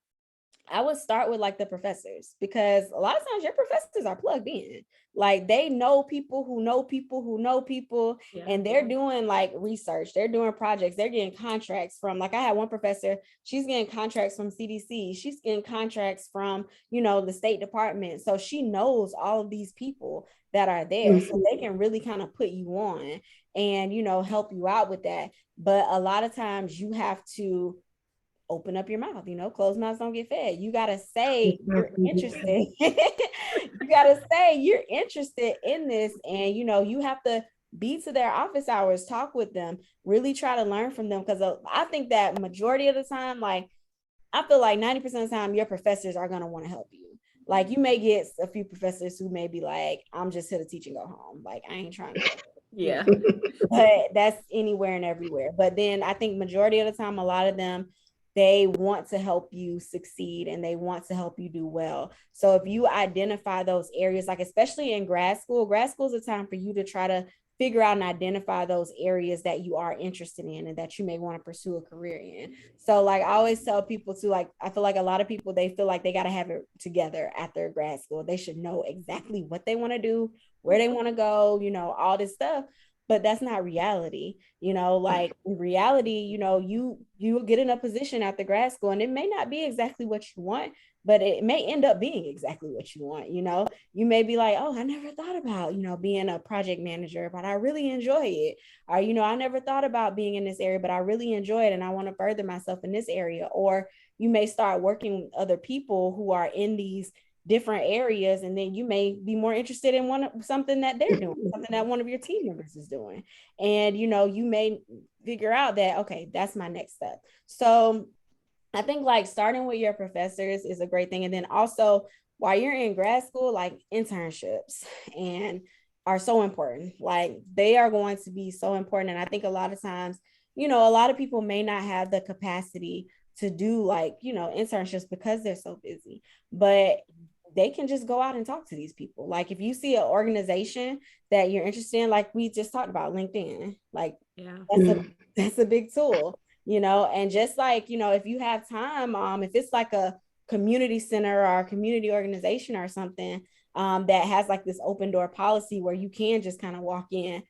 I would start with like the professors, because a lot of times your professors are plugged in. Like, they know people who know people who know people, and they're doing like research, they're doing projects, they're getting contracts from, like, I had one professor, she's getting contracts from CDC, she's getting contracts from, the State Department. So she knows all of these people that are there. So they can really kind of put you on and, help you out with that. But a lot of times you have to open up your mouth, closed mouths don't get fed. You got to say you're interested. You got to say you're interested in this. And, you have to be to their office hours, talk with them, really try to learn from them. Because I think that majority of the time, like, I feel like 90% of the time, your professors are going to want to help you. Like, you may get a few professors who may be like, I'm just here to teach and go home. Like, I ain't trying to. Yeah. But that's anywhere and everywhere. But then I think majority of the time, a lot of them, they want to help you succeed and they want to help you do well. So if you identify those areas, like especially in grad school is a time for you to try to figure out and identify those areas that you are interested in and that you may want to pursue a career in. So like, I always tell people to, like, I feel like a lot of people, they feel like they got to have it together after grad school. They should know exactly what they want to do, where they want to go, all this stuff. But that's not reality. Like, in reality, you get in a position after grad school and it may not be exactly what you want, but it may end up being exactly what you want. You may be like, oh, I never thought about, being a project manager, but I really enjoy it. Or, I never thought about being in this area, but I really enjoy it and I want to further myself in this area. Or you may start working with other people who are in these different areas, and then you may be more interested in something that they're doing, something that one of your team members is doing, and you may figure out that, okay, that's my next step. So I think like starting with your professors is a great thing. And then also, while you're in grad school, like, internships and are so important. Like, they are going to be so important. And I think a lot of times, a lot of people may not have the capacity to do like, internships because they're so busy, but they can just go out and talk to these people. Like, if you see an organization that you're interested in, like we just talked about, LinkedIn, like, that's a big tool, and just like, if you have time, if it's like a community center or a community organization or something that has like this open door policy where you can just kind of walk in,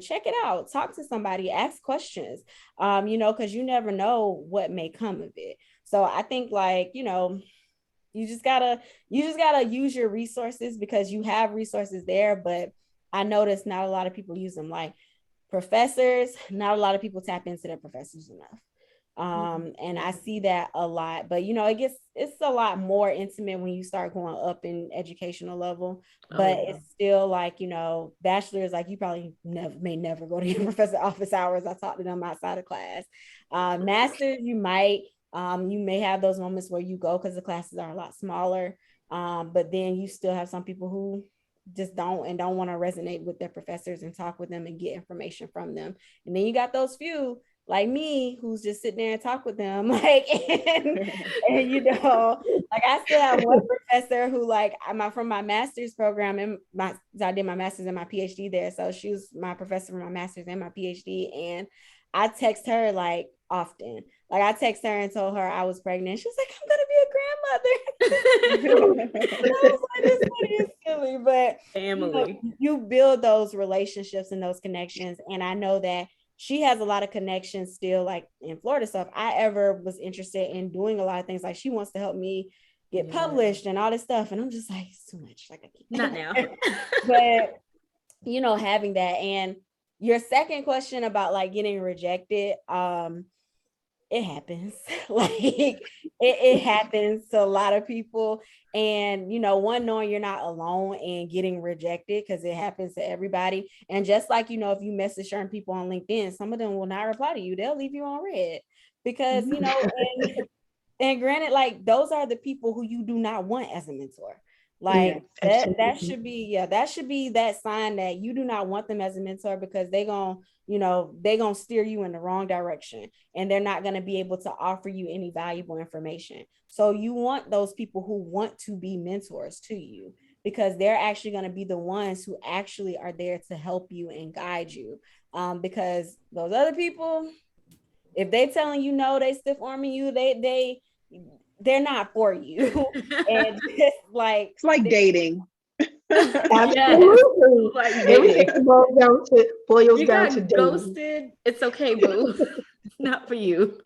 check it out, talk to somebody, ask questions, because you never know what may come of it. So I think like, you just gotta use your resources, because you have resources there. But I noticed not a lot of people use them. Like, professors, not a lot of people tap into their professors enough. And I see that a lot, but it's a lot more intimate when you start going up in educational level, but it's still like, bachelor's, like, you probably may never go to your professor office hours. I talk to them outside of class. Master's, you may have those moments where you go because the classes are a lot smaller. But then you still have some people who just don't want to resonate with their professors and talk with them and get information from them. And then you got those few like me who's just sitting there and talk with them, like, and like, I still have one professor who, like, from my master's program, and I did my master's and my PhD there. So she was my professor for my master's and my PhD. And I text her like often. Like, I text her and told her I was pregnant. She was like, I'm gonna be a grandmother. I was like, this lady is silly, but family. You build those relationships and those connections. And I know that she has a lot of connections still, like in Florida. So if I ever was interested in doing a lot of things, like she wants to help me get published and all this stuff. And I'm just like, it's too much. Like, not now. But, you know, having that. And your second question about like getting rejected, it happens. Like it happens to a lot of people. And, you know, one, knowing you're not alone in getting rejected, because it happens to everybody. And just like, you know, if you message certain people on LinkedIn, some of them will not reply to you. They'll leave you on red because, you know, and granted, like those are the people who you do not want as a mentor. Like that should be that sign that you do not want them as a mentor, because they're gonna steer you in the wrong direction, and they're not going to be able to offer you any valuable information. So you want those people who want to be mentors to you, because they're actually going to be the ones who actually are there to help you and guide you. Because those other people, if they telling you no, they stiff arming you, they're not for you. And it's like dating. Absolutely. Like everything boils down to dating. Ghosted. It's okay, boo. Not for you.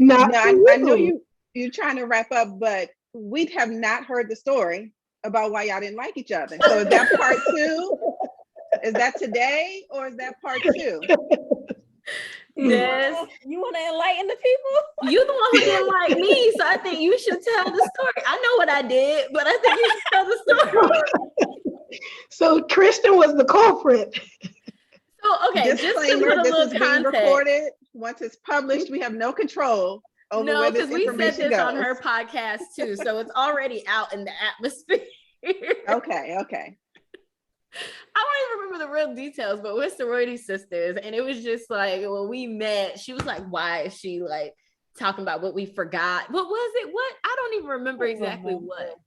I know you're trying to wrap up, but we have not heard the story about why y'all didn't like each other. So is that part 2? Is that today, or is that part 2? Yes. You want to enlighten the people? You the one who didn't like me, so I think you should tell the story. I know what I did, but I think you should tell the story. So Kristen was the culprit. So okay, disclaimer, just to put a this little is being context. recorded. Once it's published, we have no control over where this we information said this goes. on her podcast too, so it's already out in the atmosphere. Okay. I don't even remember the real details, but we're sorority sisters, and it was just like when we met, she was like, "Why is she like talking about what we forgot? What was it? What? I don't even remember exactly what."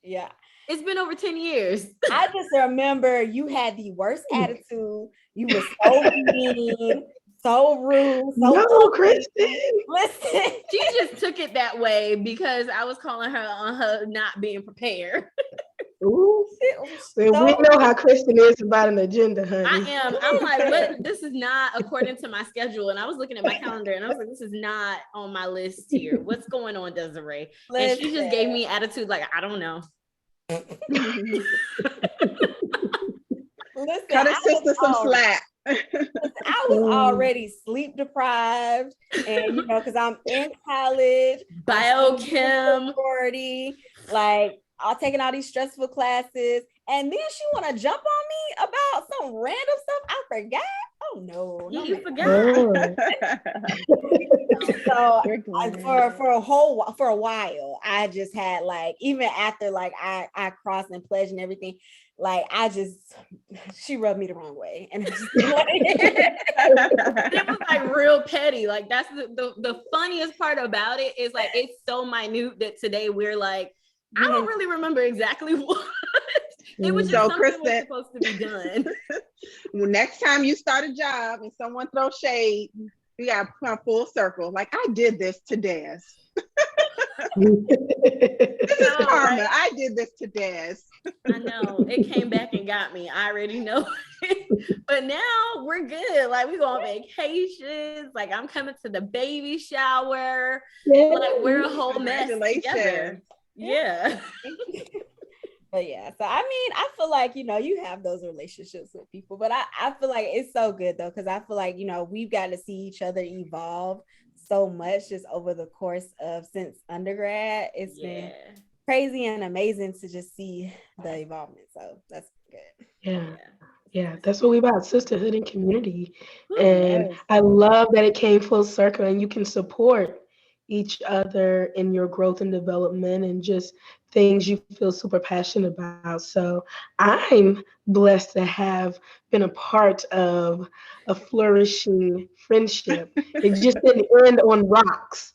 Yeah, it's been over 10 years. I just remember you had the worst attitude. You were so mean, so rude. No, Kristen. Listen, she just took it that way because I was calling her on her not being prepared. Ooh. We know how Kristen is about an agenda, honey. I am. I'm like, what? This is not according to my schedule. And I was looking at my calendar and I was like, this is not on my list here. What's going on, Desiree? And she just gave me attitude like, I don't know. Listen, cut her sister some slack. I was already sleep deprived, and you know, because I'm in college, biochem, like I'm taking all these stressful classes, and then she want to jump on me about some random stuff I forgot. Oh no, you forgot. So for a while, I just had like, even after like I crossed and pledged and everything, like she rubbed me the wrong way, and it was like real petty. Like that's the funniest part about it is like it's so minute that today we're like, I don't really remember exactly what. It was just something Kristen, was supposed to be done. Well, next time you start a job and someone throws shade, you got to come full circle. Like, I did this to Des. This is karma. Right? I did this to Des. I know. It came back and got me. I already know. But now we're good. Like, we go on vacations. Like, I'm coming to the baby shower. Yeah. Like, we're a whole mess together. Yeah. But yeah, so I mean, I feel like, you know, you have those relationships with people, but I feel like it's so good though, because I feel like, you know, we've got to see each other evolve so much just over the course of since undergrad. It's been crazy and amazing to just see the evolvement. So that's good. Yeah, that's what we about, sisterhood and community. And I love that it came full circle and you can support each other in your growth and development and just things you feel super passionate about. So I'm blessed to have been a part of a flourishing friendship. It just didn't end on rocks.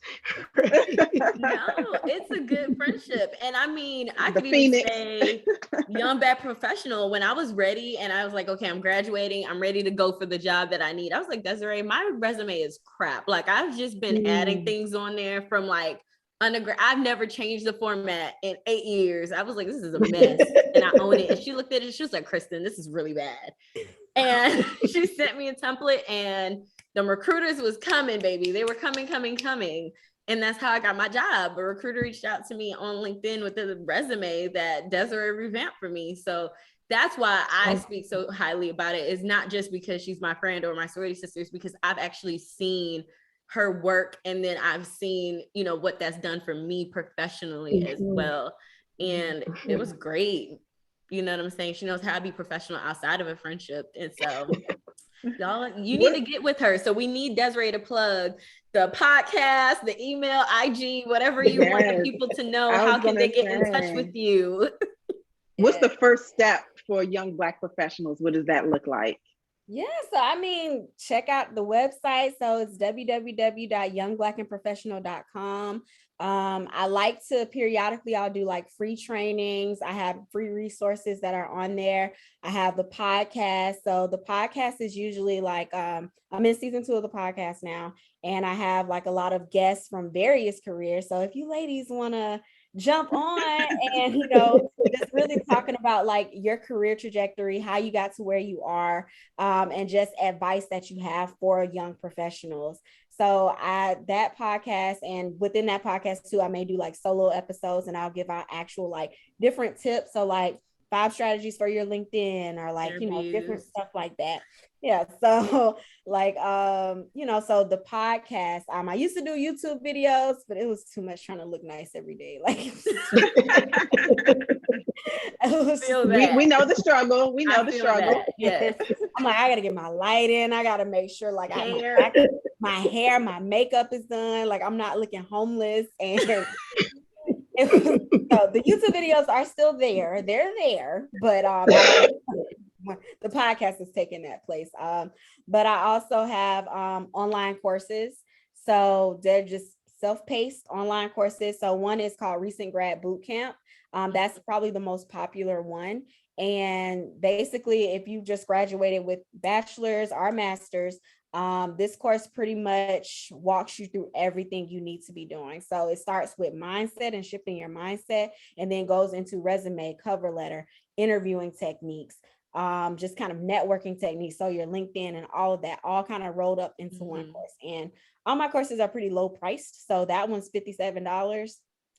Right? No, it's a good friendship. And I mean, I could even say young bad professional, when I was ready and I was like, okay, I'm graduating, I'm ready to go for the job that I need. I was like, Desiree, my resume is crap. Like I've just been adding things on there from like undergrad. I've never changed the format in 8 years. I was like, this is a mess. And I own it. And she looked at it. She was like, Kristen, this is really bad. And she sent me a template, and the recruiters was coming, baby. They were coming. And that's how I got my job. A recruiter reached out to me on LinkedIn with a resume that Desiree revamped for me. So that's why I speak so highly about it. It's not just because she's my friend or my sorority sisters, because I've actually seen her work, and then I've seen, you know, what that's done for me professionally as well. And it was great. You know what I'm saying? She knows how to be professional outside of a friendship. And so y'all, you need to get with her. So we need Desiree to plug the podcast, the email, IG, whatever you want the people to know. How can they get in touch with you? What's the first step for young Black professionals? What does that look like? Yeah, so I mean, check out the website. So it's www.youngblackandprofessional.com. I like to periodically, I'll do like free trainings. I have free resources that are on there. I have the podcast. So the podcast is usually like, I'm in season 2 of the podcast now, and I have like a lot of guests from various careers. So if you ladies want to jump on and, you know, just really talking about like your career trajectory, how you got to where you are, and just advice that you have for young professionals. So that podcast, and within that podcast too, I may do like solo episodes, and I'll give out actual like different tips. So like 5 strategies for your LinkedIn, or like, you know, different stuff like that. Yeah. So like, you know, so the podcast, I used to do YouTube videos, but it was too much trying to look nice every day. Like, we know the struggle. We know the struggle. Yes. I'm like, I got to get my light in. I got to make sure like my hair, my makeup is done. Like I'm not looking homeless. And so the YouTube videos are still there. They're there, but the podcast is taking that place. But I also have online courses. So they're just self-paced online courses. So one is called Recent Grad Bootcamp. That's probably the most popular one. And basically, if you just graduated with bachelor's or master's, this course pretty much walks you through everything you need to be doing. So it starts with mindset and shifting your mindset, and then goes into resume, cover letter, interviewing techniques, just kind of networking techniques. So your LinkedIn and all of that, all kind of rolled up into one course. And all my courses are pretty low priced. So that one's $57,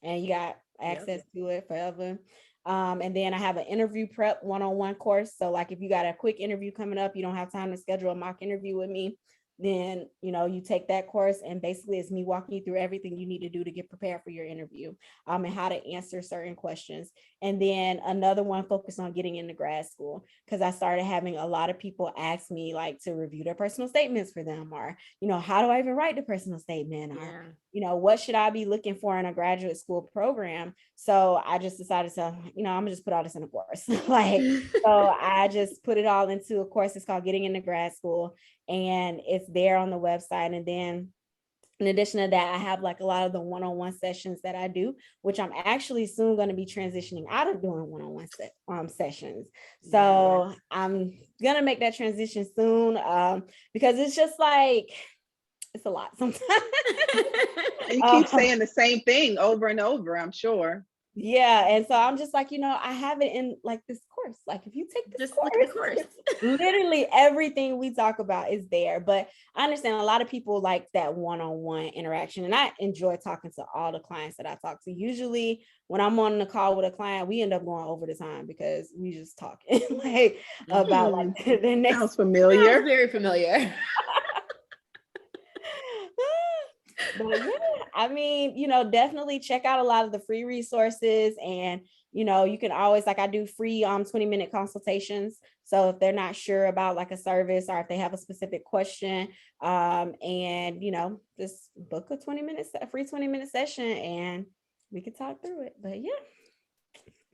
and you got access to it forever. And then I have an interview prep one-on-one course. So like if you got a quick interview coming up, you don't have time to schedule a mock interview with me, then, you know, you take that course, and basically it's me walking you through everything you need to do to get prepared for your interview, and how to answer certain questions. And then another one focused on getting into grad school, because I started having a lot of people ask me like to review their personal statements for them, or, you know, how do I even write the personal statement, or, you know, what should I be looking for in a graduate school program? So I just decided to, you know, I'm gonna just put all this in a course. Like, so I just put it all into a course. It's called Getting into Grad School, and it's there on the website. And then in addition to that, I have like a lot of the one-on-one sessions that I do, which I'm actually soon going to be transitioning out of doing one-on-one sessions. So I'm going to make that transition soon, because it's just like, it's a lot sometimes. You keep saying the same thing over and over, I'm sure. Yeah. And so I'm just like, you know, I have it in like this course. Like if you take this course, literally everything we talk about is there. But I understand a lot of people like that one-on-one interaction. And I enjoy talking to all the clients that I talk to. Usually when I'm on the call with a client, we end up going over the time because we just talking like about like the next. Sounds familiar. Sounds very familiar. But yeah, I mean, you know, definitely check out a lot of the free resources, and, you know, you can always, like I do free 20-minute consultations. So if they're not sure about like a service, or if they have a specific question, and, you know, just book a free 20-minute session, and we can talk through it. But yeah.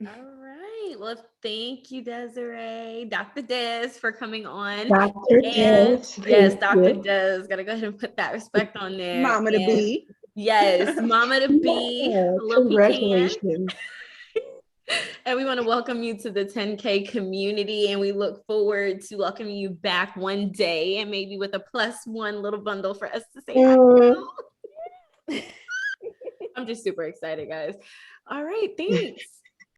All right. Well, thank you, Desiree, Dr. Des, for coming on. Dr. Des. Yes, Dr. Des. Gotta go ahead and put that respect on there. Mama to be. Yes, Mama to be. Congratulations. And we want to welcome you to the 10K community, and we look forward to welcoming you back one day, and maybe with a +1 little bundle for us to say hi. I'm just super excited, guys. All right, thanks.